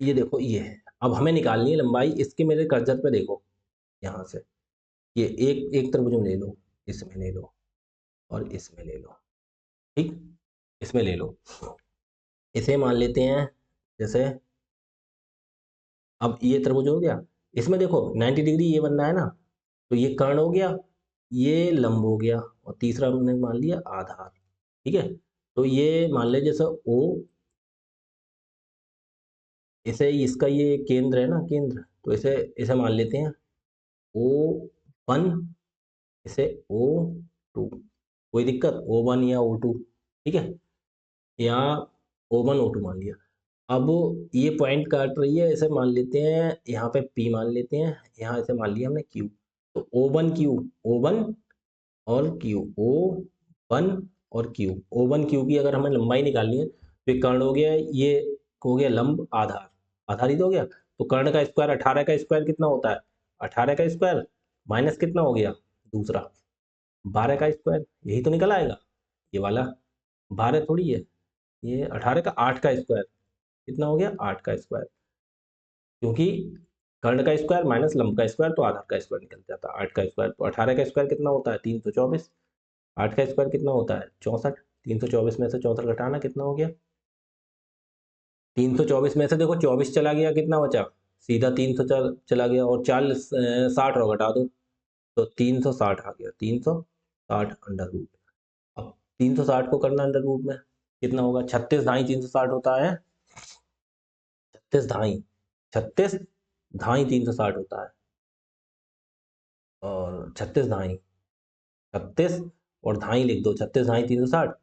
ये देखो ये है, अब हमें निकालनी है लंबाई, इसके मेरे कर्सर पे देखो, यहाँ से ये एक एक त्रिभुज में ले लो, इसमें ले लो और इसमें ले लो, ठीक, इसमें ले लो, इसे मान लेते हैं जैसे, अब ये त्रिभुज हो गया, इसमें देखो 90 डिग्री ये बनना है ना, तो ये कर्ण हो गया, ये लंब हो गया, और तीसरा हमने मान लिया आधार, ठीक है। तो ये मान ले जैसे ओ इसे इसका ये केंद्र है ना, केंद्र, तो इसे इसे मान लेते हैं O1, इसे O2, कोई दिक्कत, O1 या O2, ठीक है, या O1 O2 मान लिया। अब ये पॉइंट काट रही है, इसे मान लेते हैं यहाँ पे P मान लेते हैं, यहाँ इसे मान लिया हमने Q। तो O1 Q, O1 और Q, O1 और Q, O1 Q की अगर हमें लंबाई निकालनी है तो एक कर्ण हो गया, ये हो गया लंब आधार, आधारित हो गया। तो कर्ण का स्क्वायर 18 का स्क्वायर कितना होता है, 18 का स्क्वायर माइनस कितना हो गया दूसरा 12 का स्क्वायर, यही तो निकल आएगा ये वाला। 12 थोड़ी है, ये 18 का 8 का स्क्वायर कितना हो गया 8 का स्क्वायर, क्योंकि कर्ण का स्क्वायर माइनस लंब का स्क्वायर तो आधार का स्क्वायर निकल जाता है 8 का स्क्वायर। तो 18 का स्क्वायर कितना होता है 324, 8 का स्क्वायर कितना होता है 64, 324 में से 64 घटाना कितना हो गया 324 में से देखो 24 चला गया, कितना बचा सीधा 300 चला गया, और 40 60 और घटा दो तो 360 आ गया, 360 अंडर रूट। अब 360 को करना अंडर रूट में कितना होगा, 36 ढाई 360 होता है, 36 ढाई 360 होता है, और 36 और ढाई लिख दो, 36 ढाई 360,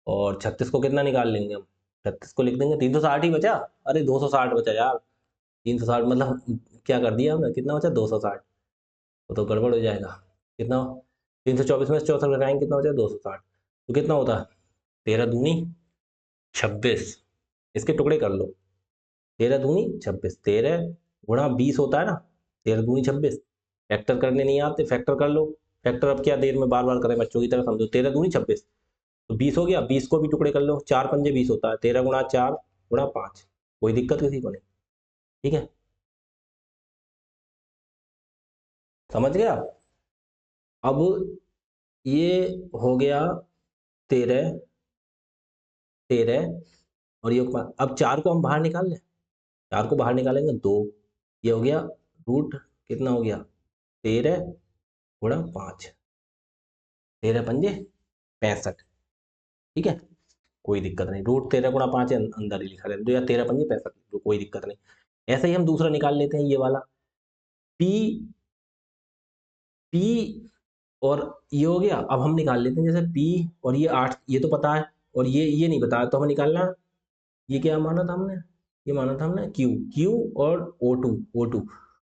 और 36 को कितना निकाल लेंगे हम, 36 को लिख देंगे 360 ही बचा, अरे 260 बचा यार, 360 मतलब क्या कर दिया हमने, कितना बचा 260, वो तो गड़बड़ हो जाएगा, कितना 324 में से 64 घटाएंगे कितना बचा 260, तो कितना होता है 13 दूनी 26, इसके टुकड़े कर लो, 13 दूनी 26, 13 गुणा 20 होता है ना, 13 दूनी 26, फैक्टर करने नहीं आते फैक्टर कर लो, फैक्टर अब क्या देर में बार बार करें, बच्चों की तरह समझो, 13 दूनी 26 तो 20 हो गया, 20 को भी टुकड़े कर लो, 4 पंजे 20 होता है, 13 गुणा 4 गुणा 5, कोई दिक्कत किसी को नहीं, ठीक है, समझ गया। अब ये हो गया 13, 13 और ये अब 4 को हम बाहर निकाल लें, 4 को बाहर निकालेंगे 2, ये हो गया रूट कितना हो गया 13 गुणा 5, 13 पंजे 65, ठीक है, कोई दिक्कत नहीं, रूट 13 गुणा 5 अंदर ही लिखा रहने दो, या 13 पंजे 65 लिख दो, कोई दिक्कत नहीं। ऐसे ही हम दूसरा निकाल लेते हैं, ये वाला P, P और ये हो गया। अब हम निकाल लेते हैं जैसे P और ये 8, ये तो पता है, और ये नहीं पता, तो हमें निकालना, ये क्या माना था हमने, ये माना था हमने Q और O2,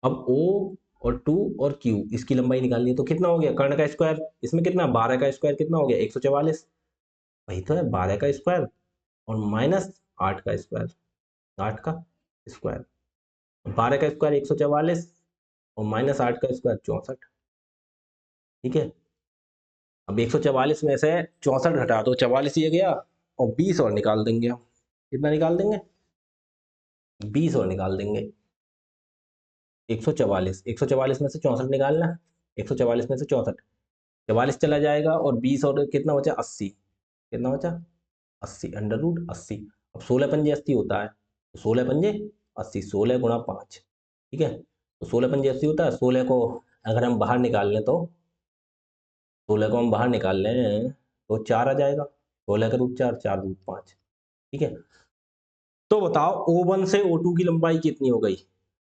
अब O और 2 और Q, इसकी लंबाई निकालनी है, तो कितना हो गया कर्ण का स्क्वायर, इसमें कितना 12 का स्क्वायर कितना हो गया 144, वही तो है 12 का स्क्वायर और माइनस 8 का स्क्वायर, 8 का स्क्वायर, 12 का स्क्वायर 144 और माइनस 8 का स्क्वायर 64, ठीक है। अब 144 में से 64 घटा दो, 44 ये गया और 20 और निकाल देंगे हम, कितना निकाल देंगे 20 और निकाल देंगे, 144 में से 64 निकालना, 144 में से 64, 44 चला जाएगा और 20 और कितना बचा 80, कितना बचा 80 अंडर रूट 80। अब 16 पंजे 80 होता है, तो 16 पंजे 80, 16 गुणा 5, ठीक है, तो 16 पंजे 80 होता है, 16 को अगर हम बाहर निकाल लें तो 16 को हम बाहर निकाल लें तो 4 आ जाएगा, 16 का रूट 4, 4 रूट 5, ठीक है। तो बताओ O1 से O2 की लंबाई कितनी हो गई,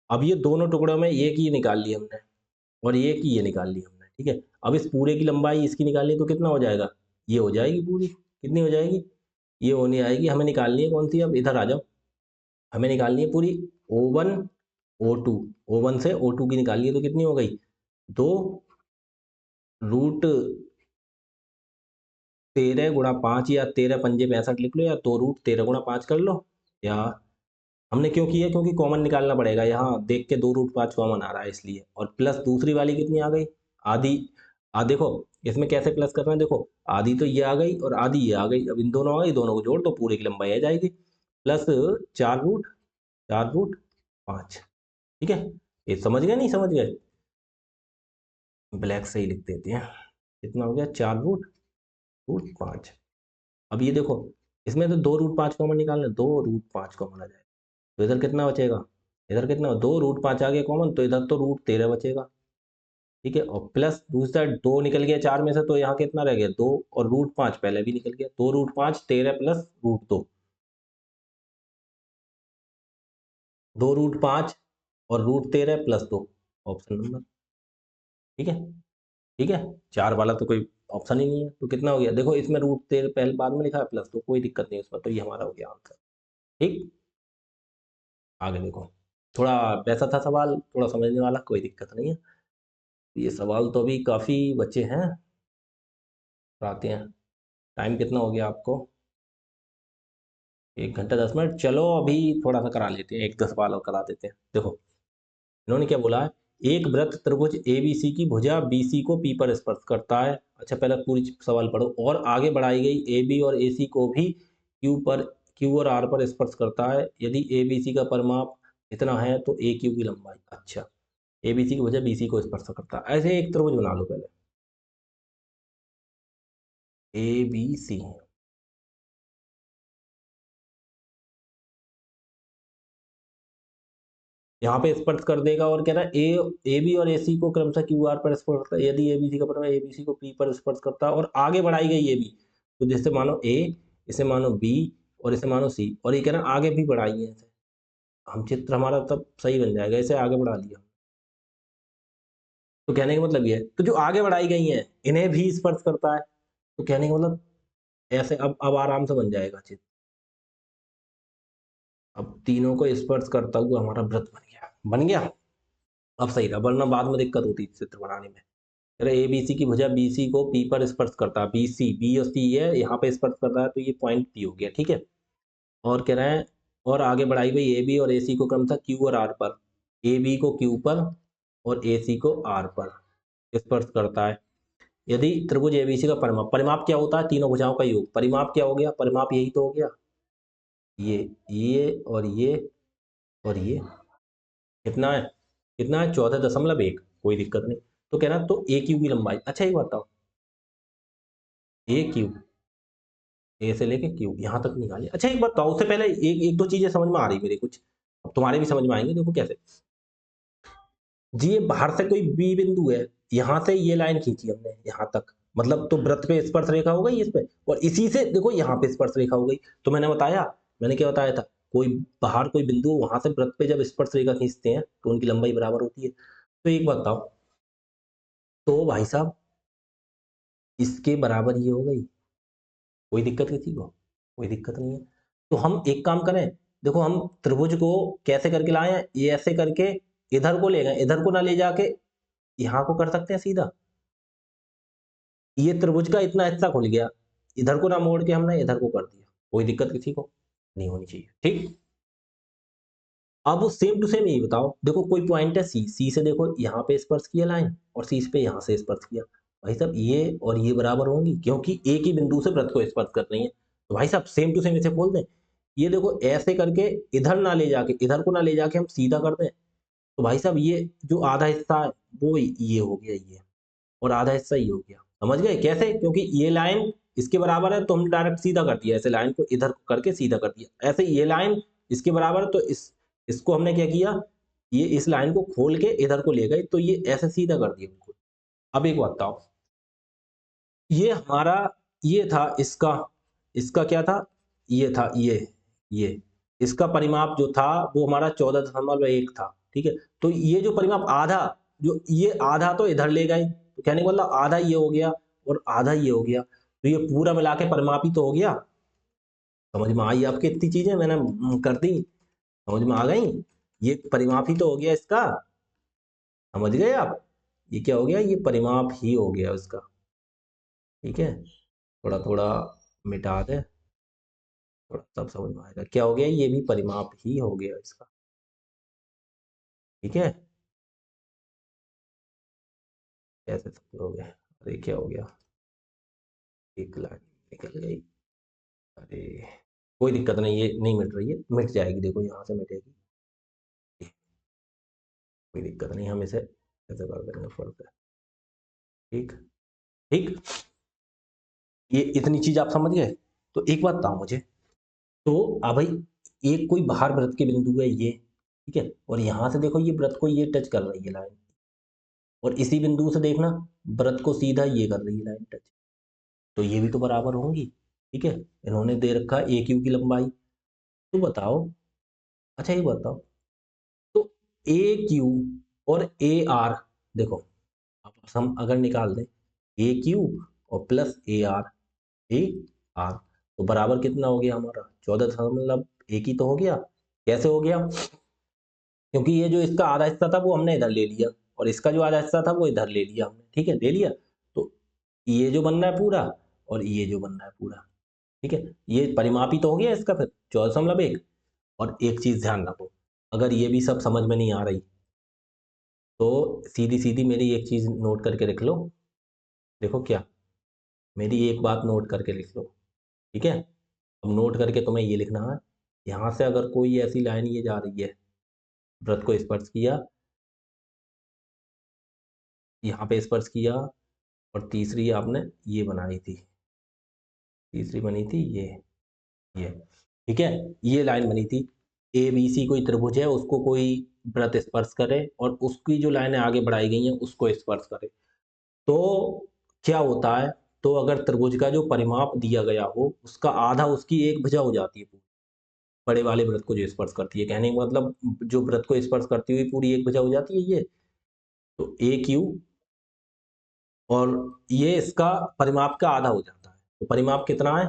अब ये दोनों टुकड़ों में एक ही निकाल ली हमने और एक ही ये निकाल ली हमने, ठीक है। अब इस पूरे की लंबाई इसकी निकालनी तो कितना हो जाएगा, ये हो जाएगी पूरी, कितनी हो जाएगी, ये होने आएगी, हमें निकालनी है कौन सी, अब इधर आ जाओ, हमें निकालनी है पूरी O1 O2, O1 से O2 की निकालनी है तो कितनी हो गई 2 रूट 13 गुणा 5, या 13 पंजे 65 लिख लो, या 2 रूट 13 गुणा 5 कर लो, या हमने क्यों किया, क्योंकि कॉमन निकालना पड़ेगा, यहाँ देख के 2 रूट 5 कॉमन आ रहा है इसलिए, और प्लस दूसरी वाली कितनी आ गई आधी, देखो इसमें कैसे प्लस करना है, देखो आधी तो ये आ गई और आधी ये आ गई, अब इन दोनों आ गई, दोनों को जोड़ दो पूरे की लंबाई आ जाएगी, प्लस 4 रूट 5, ठीक है। ये समझ गए नहीं समझ गए, ब्लैक से ही लिख देते हैं, कितना हो गया 4 रूट 5। अब ये देखो इसमें तो 2 रूट 5 कॉमन निकालना, 2 रूट 5 कॉमन आ जाएगा, तो इधर कितना बचेगा, इधर कितना 2 रूट 5 आ गया कॉमन, तो इधर तो रूट 13 बचेगा, ठीक है, और प्लस दूसरा 2 निकल गया 4 में से, तो यहाँ कितना रह गया 2, और रूट 5 पहले भी निकल गया, 2 रूट 5 13 प्लस रूट 2, 2√5 और √13 प्लस 2, ऑप्शन नंबर। ठीक है, ठीक है, 4 वाला तो कोई ऑप्शन ही नहीं है, तो कितना हो गया? देखो इसमें √13 पहले बाद में लिखा है प्लस 2, कोई दिक्कत नहीं उसमें, तो ये हमारा हो गया आंसर। ठीक, आगे देखो, थोड़ा वैसा था सवाल, थोड़ा समझने वाला, कोई दिक्कत नहीं है। ये सवाल तो अभी काफ़ी बचे हैं, आते हैं। टाइम कितना हो गया आपको? 1 घंटा 10 मिनट। चलो अभी थोड़ा सा करा लेते हैं, 1 10 सवाल और करा देते हैं। देखो इन्होंने क्या बोला है, एक वृत्त त्रिभुज एबीसी की भुजा बीसी को पी पर स्पर्श करता है। अच्छा पहले पूरी सवाल पढ़ो। और आगे बढ़ाई गई एबी और एसी को भी क्यू और आर पर स्पर्श करता है। यदि एबीसी का परिमाप इतना है तो ए क्यू की लंबाई। अच्छा, एबीसी की भुजा बीसी को स्पर्श करता है, ऐसे एक त्रिभुज बना लो पहले, ए बी सी। यहाँ पे स्पर्श कर देगा और कह रहा है ए बी और एसी को क्रमशः क्यू आर पर स्पर्श करता है। यदि एबीसी का परिमाप एबीसी को पी पर स्पर्श करता है और आगे बढ़ाई गई ए बी, तो जैसे मानो ए, इसे मानो बी और इसे मानो सी, और ये कह रहा है आगे भी बढ़ाई है इसे, हम चित्र हमारा तब सही बन जाएगा, इसे आगे बढ़ा लिया। तो कहने का मतलब ये है, तो जो आगे बढ़ाई गई हैं इन्हें भी स्पर्श करता है, तो कहने का मतलब ऐसे अब आराम से बन जाएगा चित्र। अब तीनों को स्पर्श करता हुआ हमारा वृत्त बन गया, बन गया। अब सही रहा, वरना बाद में दिक्कत होती चित्र बनाने में। अरे ए बी सी की भुजा बी सी को पी पर स्पर्श करता है, बी सी, बी और सी है, यहाँ पे स्पर्श करता है, तो ये पॉइंट पी हो गया। ठीक है, और कह रहे हैं और आगे बढ़ाई हुई ए बी और ए सी को क्रमशः क्यू और आर पर, ए बी को क्यू पर और ए सी को आर पर स्पर्श करता है। यदि त्रिभुज एबीसी का परिमाप, परिमाप क्या होता है? तीनों भुजाओं का योग। परिमाप क्या हो गया? परिमाप यही तो हो गया, ये और ये और ये, कितना है? कितना है? 14.1। कोई दिक्कत नहीं। तो कह रहा तो ए क्यू की लंबाई। अच्छा ये बताओ, ए क्यू, ए से लेके क्यू यहाँ तक निकालिए। अच्छा एक बात बताओ, उससे पहले एक एक दो चीजें समझ में आ रही मेरे कुछ, अब तुम्हारे भी समझ में आएंगे। देखो कैसे जी, ये बाहर से कोई बी बिंदु है, यहाँ से ये लाइन खींची हमने यहाँ तक, मतलब तो वृत्त पे स्पर्श रेखा हो गई इस पे, और इसी से देखो यहाँ पे स्पर्श रेखा हो गई। तो मैंने बताया, मैंने क्या बताया था, कोई बाहर कोई बिंदु हो, वहां से वृत्त पे जब स्पर्श रेखा खींचते हैं तो उनकी लंबाई बराबर होती है। तो एक बात बताओ, तो भाई साहब इसके बराबर ये हो गई, कोई दिक्कत किसी को? कोई दिक्कत नहीं है। तो हम एक काम करें, देखो हम त्रिभुज को कैसे करके लाए हैं, ये ऐसे करके इधर को ले गए, इधर को ना ले जाके यहाँ को कर सकते हैं सीधा। ये त्रिभुज का इतना हिस्सा खुल गया, इधर को ना मोड़ के हमने इधर को कर दिया, कोई दिक्कत किसी को नहीं होनी चाहिए। ठीक, अब वो सेम टू सेम यही बताओ, देखो कोई पॉइंट है सी, सी से देखो यहाँ पे स्पर्श किया लाइन, और सी पे यहाँ से स्पर्श किया। भाई साहब ये और ये बराबर होंगी, क्योंकि एक ही बिंदु से वृत्त को स्पर्श कर रही है। तो भाई साहब सेम टू सेम इसे खोल दें, ये देखो ऐसे करके इधर ना ले जाके, इधर को ना ले जाके हम सीधा कर दें, तो भाई साहब ये जो आधा हिस्सा है वो ये हो गया ये, और आधा हिस्सा ये हो गया। समझ गए कैसे? क्योंकि ये लाइन इसके बराबर है तो हम डायरेक्ट सीधा कर दिया, ऐसे लाइन को इधर करके सीधा कर दिया। ऐसे ये लाइन इसके बराबर है तो इसको हमने क्या किया, ये इस लाइन को खोल के इधर को ले गए, तो ये ऐसे सीधा कर दिया बिल्कुल। अब एक बात बताओ, ये हमारा ये था इसका, इसका क्या था? ये था ये इसका परिमाप जो था वो हमारा 14.1 था। ठीक है, तो ये जो परिमाप आधा, जो ये आधा तो इधर ले गए, तो कहने का मतलब आधा ये हो गया और आधा ये हो गया, तो ये पूरा मिला के परिमाप ही तो हो गया। समझ में आई आपके? इतनी चीजें मैंने कर दी, समझ में आ गई? ये परिमाप ही तो हो गया इसका, समझ गए आप? ये क्या हो गया? ये परिमाप ही हो गया इसका। ठीक है, थोड़ा थोड़ा मिटा दे, थोड़ा तब समझ में आएगा क्या हो गया, ये भी परिमाप ही हो गया इसका। ठीक है, कैसे समझोगे? अरे क्या हो गया, एक लाइन निकल गई। अरे कोई दिक्कत नहीं, ये नहीं मिट रही है, मिट जाएगी, देखो यहाँ से मिटेगी, कोई दिक्कत नहीं, हम इसे ऐसे कर देंगे फर्क है। ठीक, ठीक, ये इतनी चीज आप समझ गए? तो एक बात बताओ मुझे, तो अब भाई एक कोई बाहर वृत्त के बिंदु है ये, ठीक है, और यहाँ से देखो ये वृत्त को ये टच कर रही है लाइन, और इसी बिंदु से देखना वृत्त को सीधा ये कर रही है लाइन टच, तो ये भी तो बराबर होंगी। ठीक है, इन्होंने दे रखा है ए क्यू की लंबाई, तो बताओ, अच्छा ये बताओ, ए क्यू और ए आर, देखो अब हम अगर निकाल दें ए क्यू और प्लस ए आर, तो बराबर कितना हो गया हमारा 14.1 ही तो हो गया। कैसे हो गया? क्योंकि ये जो इसका आधा हिस्सा था वो हमने इधर ले लिया और इसका जो आधा हिस्सा था वो इधर ले लिया हमने, ठीक है, ले लिया। तो ये जो बन रहा है पूरा और ये जो बन रहा है पूरा, ठीक है, ये परिमापी तो हो गया इसका फिर 14.1। और एक चीज ध्यान रखो, अगर ये भी सब समझ में नहीं आ रही तो सीधी सीधी मेरी एक चीज नोट करके रख लो। देखो क्या, मेरी एक बात नोट करके लिख लो, ठीक है। अब नोट करके तुम्हें ये लिखना है, यहाँ से अगर कोई ऐसी लाइन ये जा रही है, वृत्त को स्पर्श किया, यहाँ पे स्पर्श किया, और तीसरी आपने ये बनाई थी, तीसरी बनी थी ये, ठीक है, ये लाइन बनी थी। ए बी सी कोई त्रिभुज है, उसको कोई वृत्त स्पर्श करे और उसकी जो लाइनें आगे बढ़ाई गई हैं उसको स्पर्श करे, तो क्या होता है? तो अगर त्रिभुज का जो परिमाप दिया गया हो उसका आधा उसकी एक भुजा हो जाती है, बड़े वाले वृत्त को जो स्पर्श करती है, कहने का मतलब जो वृत्त को स्पर्श करती हुई पूरी एक भुजा हो जाती है ये, तो ए क्यू, और ये इसका परिमाप का आधा हो जाता है। तो परिमाप कितना है?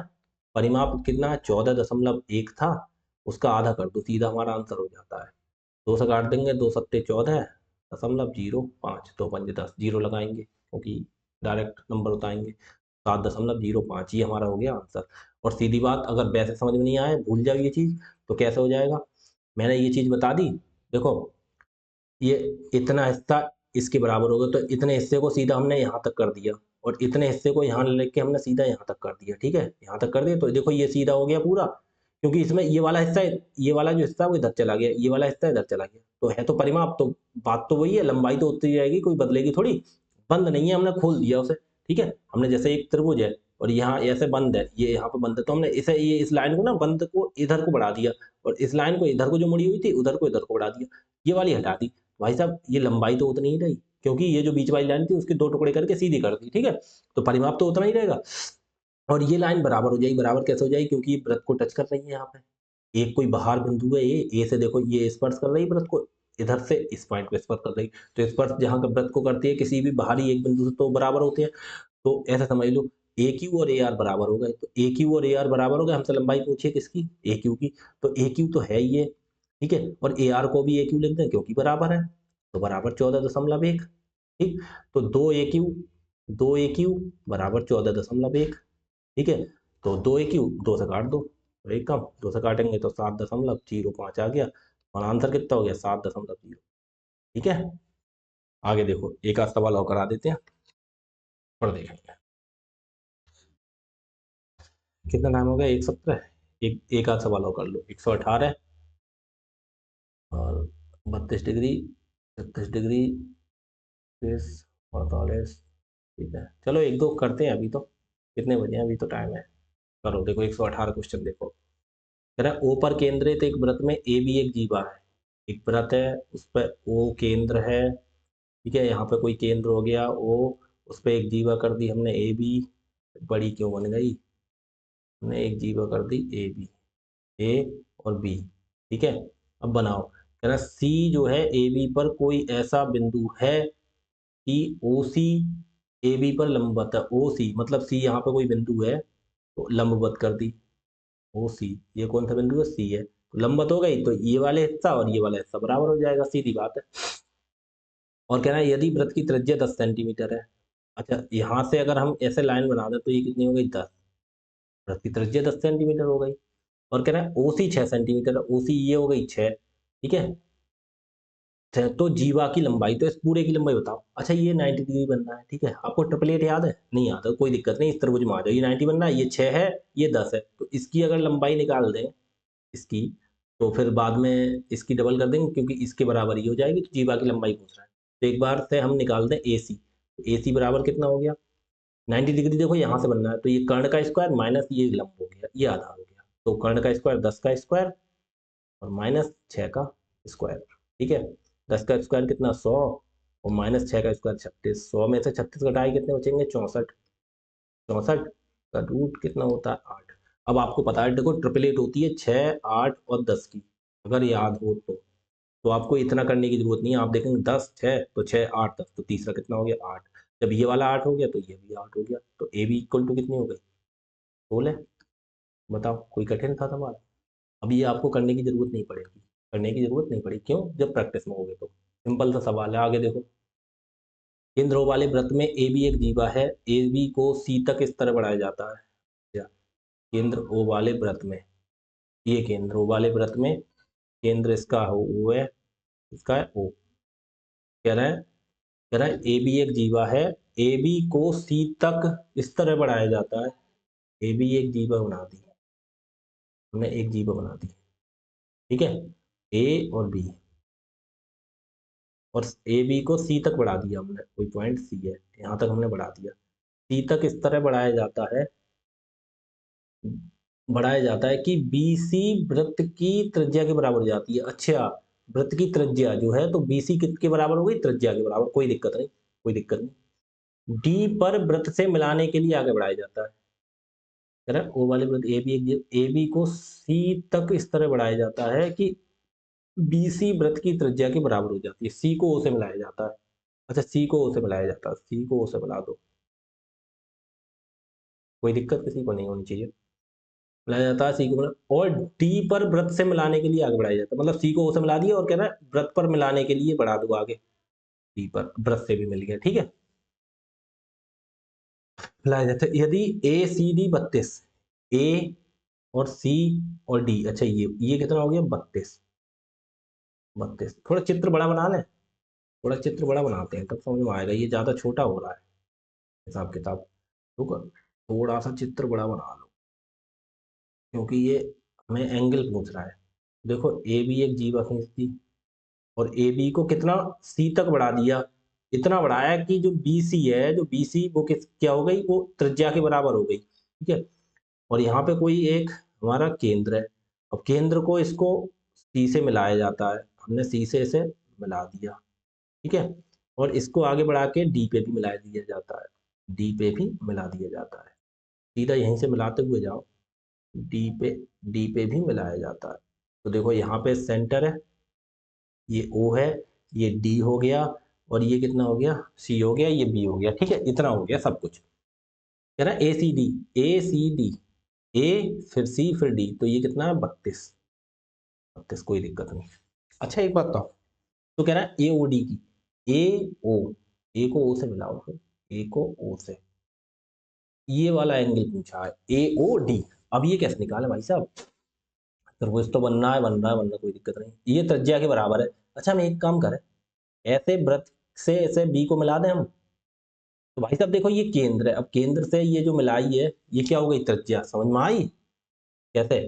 परिमाप कितना है? 14.1 था, उसका आधा कर दो, सीधा हमारा आंसर हो जाता है। 2 से काट देंगे, 2 सत्ते 14.05, 2 पंजे 10, जीरो लगाएंगे क्योंकि डायरेक्ट नंबर बताएंगे, 7.05, ये हमारा हो गया आंसर। और सीधी बात, अगर वैसे समझ में नहीं आए, भूल जाओ ये चीज़, तो कैसे हो जाएगा? मैंने ये चीज़ बता दी, देखो ये इतना हिस्सा इसके बराबर होगा, तो इतने हिस्से को सीधा हमने यहाँ तक कर दिया और इतने हिस्से को यहाँ लेके हमने सीधा यहाँ तक कर दिया, ठीक है, यहाँ तक कर दिया, तो देखो ये सीधा हो गया पूरा, क्योंकि इसमें ये वाला हिस्सा, ये वाला जो हिस्सा वो इधर चला गया, ये वाला हिस्सा इधर चला गया, तो है तो परिमाप, तो बात तो वही है, लंबाई तो उतनी जाएगी, कोई बदलेगी थोड़ी, बंद नहीं है, हमने खोल दिया उसे, ठीक है। हमने जैसे एक त्रिभुज है और यहाँ ऐसे बंद है, ये यहाँ पे बंद है, तो हमने इसे, ये इस लाइन को ना, बंद को इधर को बढ़ा दिया और इस लाइन को इधर को जो मुड़ी हुई थी उधर को इधर को बढ़ा दिया, ये वाली हटा दी। भाई साहब ये लंबाई तो उतनी ही रही, क्योंकि ये जो बीच वाली लाइन थी उसके 2 टुकड़े करके सीधी कर दी, ठीक है, तो परिमाप तो उतना ही रहेगा। और ये लाइन बराबर हो जाएगी, बराबर कैसे हो जाएगी? क्योंकि ये वृत्त को टच कर रही है यहाँ पे, एक कोई बाहर बिंदु है, ए से देखो ये स्पर्श कर रही है वृत्त को, इधर से इस पॉइंट पे स्पर्श कर रही, तो स्पर्श जहाँ का वृत्त को करती है किसी भी बाहरी एक बिंदु से, तो बराबर होते हैं। तो ऐसा समझ लो ए क्यू और ए आर बराबर हो गए, तो ए क्यू और ए आर बराबर हो गए, हमसे लंबाई पूछिए किसकी? ए क्यू की, तो ए क्यू तो है ही है, ठीक है, और ए आर को भी ए क्यू लिख दें क्योंकि बराबर है, तो बराबर 14.1, ठीक। तो 2 ए क्यू बराबर 14.1, ठीक है, तो 2 ए क्यू 2 से काट दो, तो एक कम, 2 से काटेंगे तो 7.05 आ गया, और आंसर कितना हो गया? 7.0, ठीक है। आगे देखो, एक आध सवाल और करा देते हैं, और देखेंगे कितना टाइम हो गया, 1:17, एक आध सवाल और कर लो। 118 और 32 डिग्री, 36 डिग्री, 48, ठीक है, चलो एक दो करते हैं अभी, तो कितने बजे हैं? अभी तो टाइम है, करो। देखो 118 क्वेश्चन देखो, कह रहा है ओ पर केंद्रित एक वृत्त में ए भी एक जीवा है, एक वृत्त है उस पर ओ केंद्र है, ठीक है, यहाँ पे कोई केंद्र हो गया ओ, उस पर एक जीवा कर दी हमने ए बी, बड़ी क्यों बन गई, हमने एक जीवा कर दी ए बी, ए और बी, ठीक है। अब बनाओ, कह रहा सी जो है ए बी पर कोई ऐसा बिंदु है कि ओ सी ए बी पर लंबवत है, ओ सी मतलब सी यहाँ पे कोई बिंदु है, तो लंबवत कर दी ओ सी, ये कौन सा बिंदु है? सी है, तो लंबवत हो गई, तो ये वाले हिस्सा और ये वाला हिस्सा बराबर हो जाएगा, सीधी बात है। और कह रहा है यदि वृत्त की त्रिज्या 10 सेंटीमीटर है, अच्छा यहाँ से अगर हम ऐसे लाइन बना दें तो ये कितनी हो गई? 10, वृत्त की त्रिज्या 10 सेंटीमीटर हो गई। और कह रहा है ओसी 6 सेंटीमीटर, ओसी ये हो गई 6, ठीक है, तो जीवा की लंबाई, तो इस पूरे की लंबाई बताओ। अच्छा ये 90 डिग्री बनना है, ठीक है, आपको ट्रिपल एट याद है? नहीं याद है, कोई दिक्कत नहीं, इस त्रिभुज में आ जाओ, ये 90 बनना है, ये 6 है, ये 10 है, तो इसकी अगर लंबाई निकाल दें इसकी, तो फिर बाद में इसकी डबल कर देंगे क्योंकि इसके बराबर ही हो जाएगी, तो जीवा की लंबाई पूछ रहा है, तो एक बार से हम निकाल दें ए सी, तो ए सी बराबर कितना हो गया? 90 डिग्री देखो यहाँ से बनना है, तो ये कर्ण का स्क्वायर माइनस ये लंब हो गया, ये आधार हो गया, तो कर्ण का स्क्वायर 10 का स्क्वायर और माइनस 6 का स्क्वायर, ठीक है, 10 का स्क्वायर कितना? 100, और माइनस 6 का स्क्वायर 36, 100 में से 36 घटाए कितने बचेंगे? 64, 64 का रूट कितना होता है? 8। अब आपको पता है देखो ट्रिपल एट होती है 6, 8 और 10 की, अगर याद हो तो तो आपको इतना करने की जरूरत नहीं है। आप देखेंगे 10 6 तो 6 8 10 तो तीसरा कितना हो गया 8। जब ये वाला 8 हो गया तो ये भी 8 हो गया, तो ए बी इक्वल टू कितनी हो गई 16। बताओ कोई कठिन था सवाल? अब ये आपको करने की जरूरत नहीं पड़ेगी, करने की जरूरत नहीं पड़ी, क्यों? जब प्रैक्टिस में होगे तो सिंपल सा सवाल है। आगे देखो, केंद्र O वाले वृत्त में ए बी एक जीवा है, ए बी को सी तक इस तरह बढ़ाया जाता है। क्या? केंद्र O वाले वृत्त में, ये केंद्र O वाले वृत्त में केंद्र इसका हो O है, इसका है O। कह रहा है ए बी एक जीवा है, ए बी को सी तक इस तरह बढ़ाया जाता है। ए बी एक जीवा बना दी हमने, एक जीवा बना दी, ठीक है, ए और बी, और ए बी को सी तक बढ़ा दिया हमने, कोई पॉइंट सी है यहाँ तक हमने बढ़ा दिया। सी तक इस तरह बढ़ाया जाता है कि बी सी वृत्त की त्रिज्या के बराबर हो जाती है। अच्छा, वृत्त की त्रिज्या जो है तो बी सी किसके बराबर हो गई? त्रिज्या के बराबर, कोई दिक्कत नहीं, कोई दिक्कत नहीं। डी पर वृत्त से मिलाने के लिए आगे बढ़ाया जाता है। कह रहा है ओ वाले वृत्त ए बी को सी तक इस तरह बढ़ाया जाता है कि बी सी वृत्त की त्रिज्या के बराबर हो जाती है। सी को ओ से मिलाया जाता है। अच्छा, सी को ओ से मिलाया जाता है, सी को ओ से मिला दो, कोई दिक्कत किसी को नहीं होनी चाहिए। मिलाया जाता है सी को और डी पर वृत्त से मिलाने के लिए आगे बढ़ाया जाता है। मतलब सी को ओ से मिला दिया और कह रहा है वृत्त पर मिलाने के लिए बढ़ा दो आगे, डी पर वृत्त से भी मिल गया, ठीक है। मिलाया जाता है यदि ए सी डी 32, ए और सी और डी, अच्छा ये कितना हो गया 32। 32 थोड़ा चित्र बड़ा बना लें, थोड़ा चित्र बड़ा बनाते हैं तब समझ में आएगा, ये ज़्यादा छोटा हो रहा है हिसाब किताब। तो थोड़ा सा चित्र बड़ा बना लो, क्योंकि ये हमें एंगल पूछ रहा है। देखो ए बी एक जीवा खींच दी और ए बी को कितना सी तक बढ़ा दिया, इतना बढ़ाया कि जो बी सी है, जो बी सी वो क्या हो गई, वो त्रिज्या के बराबर हो गई, ठीक है। और यहाँ पे कोई एक हमारा केंद्र है, अब केंद्र को इसको सी से मिलाया जाता है, हमने सी से इसे मिला दिया, ठीक है। और इसको आगे बढ़ा के डी पे भी मिला दिया जाता है, डी पे भी मिला दिया जाता है, सीधा यहीं से मिलाते हुए जाओ, डी पे डी पे भी मिलाया जाता है। तो देखो यहाँ पे सेंटर है, ये ओ है, ये डी हो गया, और ये कितना हो गया सी हो गया, ये बी हो गया, ठीक है, इतना हो गया सब कुछ। कह रहा है ए सी डी, ए फिर सी फिर डी, तो ये कितना है 32। 32 कोई दिक्कत नहीं। अच्छा एक बात बताओ, तो कह रहा है ए ओ डी की, ए ओ, ए को ओ से मिलाओ, फिर ए को ओ से, ये वाला एंगल पूछा है ए ओ डी। अब ये कैसे निकाले भाई साहब? त्रिभुज तो बनना है, बन रहा है, बनना कोई दिक्कत नहीं, ये त्रिज्या के बराबर है। अच्छा हम एक काम करें, ऐसे वृत्त से ऐसे बी को मिला दें हम, तो भाई साहब देखो ये केंद्र है, अब केंद्र से ये जो मिलाई है ये क्या हो गई त्रिज्या, समझ में आई? कैसे?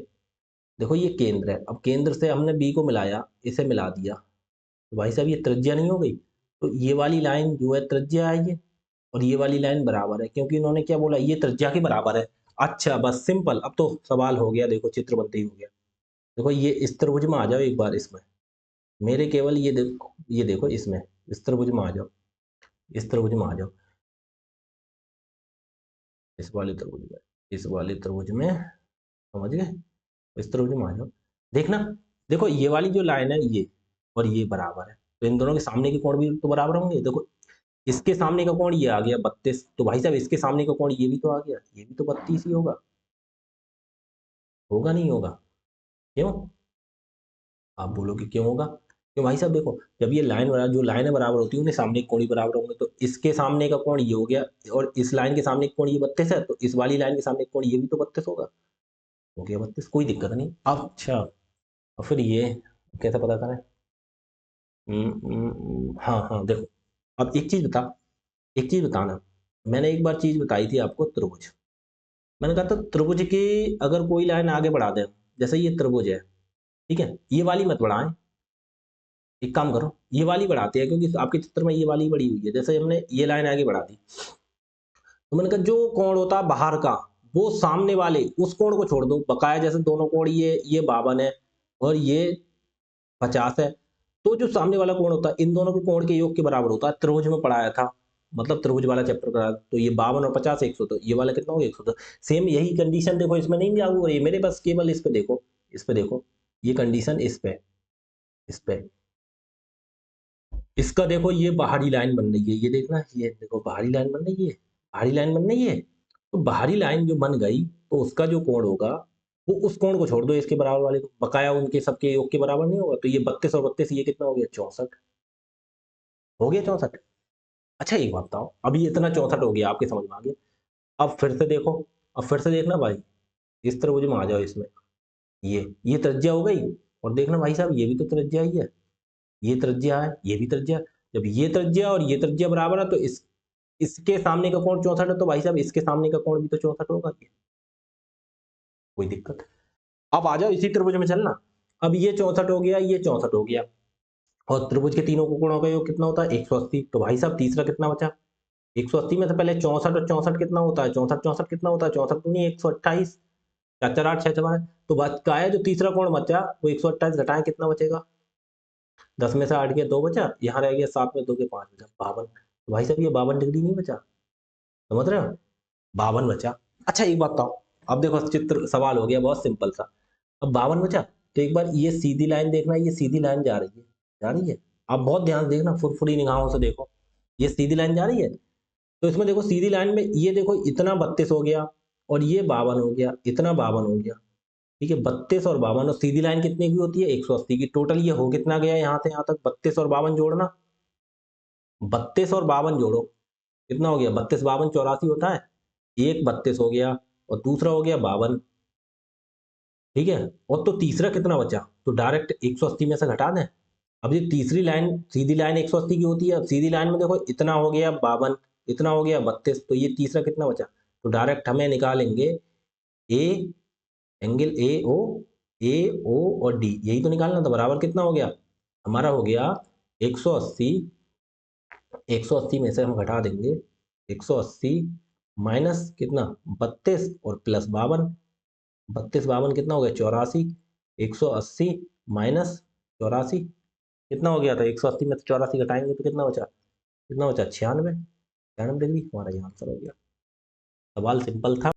देखो ये केंद्र है, अब केंद्र से हमने बी को मिलाया, इसे मिला दिया, तो भाई साहब ये त्रिज्या नहीं हो गई? तो ये वाली लाइन जो है त्रिज्या है ये, और ये वाली लाइन बराबर है, क्योंकि इन्होंने क्या बोला, ये त्रिज्या के बराबर है। अच्छा बस सिंपल, अब तो सवाल हो गया, देखो चित्र बनते ही हो गया। देखो ये इस त्रिभुज में आ जाओ एक बार, इसमें मेरे केवल ये देखो इसमें, इस त्रिभुज में आ जाओ, इस त्रिभुज में आ जाओ, इस वाले त्रिभुज में, इस वाले त्रिभुज में, समझ गए? इस त्रिभुज में आ जाओ, देखना, देखो ये वाली जो लाइन है ये और ये बराबर है, तो इन दोनों के सामने के कोण भी तो बराबर होंगे। देखो इसके सामने का कोण ये आ गया 32, तो भाई साहब इसके सामने का कोण ये भी तो आ गया, ये भी तो 32 ही होगा, होगा नहीं होगा? क्यों? आप बोलोगे क्यों होगा? क्यों भाई साहब? देखो जब ये लाइन बराबर, जो लाइनें बराबर होती है उन्हें सामने के कोण ही बराबर होंगे, तो इसके सामने का कोण ये हो गया, और इस लाइन के सामने का कोण ये 32 है, तो इस वाली लाइन के सामने का कोण ये भी तो 32 होगा, हो गया 32, कोई दिक्कत नहीं। अब अच्छा, और फिर ये कैसे पता करें? हाँ हाँ देखो, अब एक चीज बताना, मैंने एक बार चीज बताई थी आपको, त्रिभुज, मैंने कहा था त्रिभुज की अगर कोई लाइन आगे बढ़ा दें, जैसे ये त्रिभुज है, ठीक है, ये वाली मत बढ़ाएं, एक काम करो ये वाली बढ़ाते हैं, क्योंकि आपके चित्र में ये वाली बड़ी हुई है, जैसे हमने ये लाइन आगे बढ़ा दी, तो मैंने कहा जो कोण होता है बाहर का, वो सामने वाले उस कोण को छोड़ दो, बकाया जैसे दोनों कोण ये 52 है और ये 50 है, तो जो सामने वाला कोण होता है इन दोनों के कोण के योग के बराबर होता है, त्रिभुज में पढ़ाया था, मतलब त्रिभुज वाला चैप्टर कराया, तो ये 52 और 50 100, तो ये वाला कितना हो गया 100। सेम यही कंडीशन देखो इसमें नहीं लागू हो रही है मेरे पास, केवल इस पे देखो, इस पे देखो, ये कंडीशन इस पे, इस पे, इसका देखो ये बाहरी लाइन बन रही है, ये देखना, ये देखो बाहरी लाइन बन रही है, बाहरी लाइन बन रही है। तो बाहरी लाइन जो बन गई तो उसका जो कोण होगा वो उस कोण को छोड़ दो इसके बराबर वाले को, बकाया उनके सबके योग के बराबर नहीं होगा। तो ये 32 और 32 ये कितना हो गया 64 हो गया 64। अच्छा एक बात बताओ, अब ये इतना 64 हो गया, आपके समझ में आ गया। अब फिर से देखो, अब फिर से देखना भाई, इस त्रिभुज में आ जाओ इसमें, ये त्रिज्या हो गई, और देखना भाई साहब ये भी तो त्रिज्या ही है, ये त्रिज्या है, ये भी त्रिज्या। जब ये त्रिज्या और ये त्रिज्या बराबर है तो इसके सामने का कोण 64 है, तो भाई साहब इसके सामने का कोण भी तो 64 होगा। कोई दिक्कत? अब आ जाओ इसी त्रिभुज में चलना। अब ये 64 हो गया, ये 64 हो गया, और त्रिभुज के तीनों को कोणों का योग कितना होता है 180। तो भाई साहब तीसरा कितना बचा 180 में से पहले 64 और 64 कितना होता है 64 64 कितना होता है 64 दूनी 128, 4 4 8 6 6 तो बचा है जो तीसरा कोण बचा वो 128 घटाएं कितना बचेगा 10 में से 8 गया 2 बचा, यहाँ रह गया 7 में 2 के 5 बचा 52। तो भाई साहब ये 52 डिग्री नहीं बचा, समझ रहे हो 52 बचा। अच्छा एक बात बताओ, अब देखो चित्र सवाल हो गया बहुत सिंपल सा। अब 52 बचा, तो एक बार ये सीधी लाइन देखना, ये सीधी लाइन जा रही है, जा रही है। आप बहुत ध्यान से देखना, फुरफुरी निगाहों से देखो, ये सीधी लाइन जा रही है। तो इसमें देखो सीधी लाइन में ये देखो इतना 32 हो गया, और ये 52 हो गया, इतना 52 हो गया, ठीक है 32 और 52, और सीधी लाइन कितने की होती है 180 की। टोटल ये हो कितना गया यहाँ से यहाँ तक 32 और 52 जोड़ना, 32 और 52 जोड़ो कितना हो गया 32 52 84 होता है। एक 32 हो गया और दूसरा हो गया 52, ठीक है। और तो तीसरा कितना बचा, तो डायरेक्ट 180 में से घटा दें। अब ये तीसरी लाइन सीधी लाइन 180 की होती है, अब सीधी लाइन में देखो इतना हो गया 52, इतना हो गया 32, तो ये तीसरा कितना बचा, तो डायरेक्ट हमें निकालेंगे ए, एंगल ए ओ और डी, यही तो निकालना था। बराबर कितना हो गया हमारा, हो गया 180, 180 में से हम घटा देंगे 180 माइनस कितना 32 और प्लस 52, 32 52 कितना हो गया 84, 180 माइनस 84 कितना हो गया था 180 में से 84 घटाएंगे तो कितना बचा 96, 96 डिग्री हमारा ये आंसर हो गया। सवाल सिंपल था।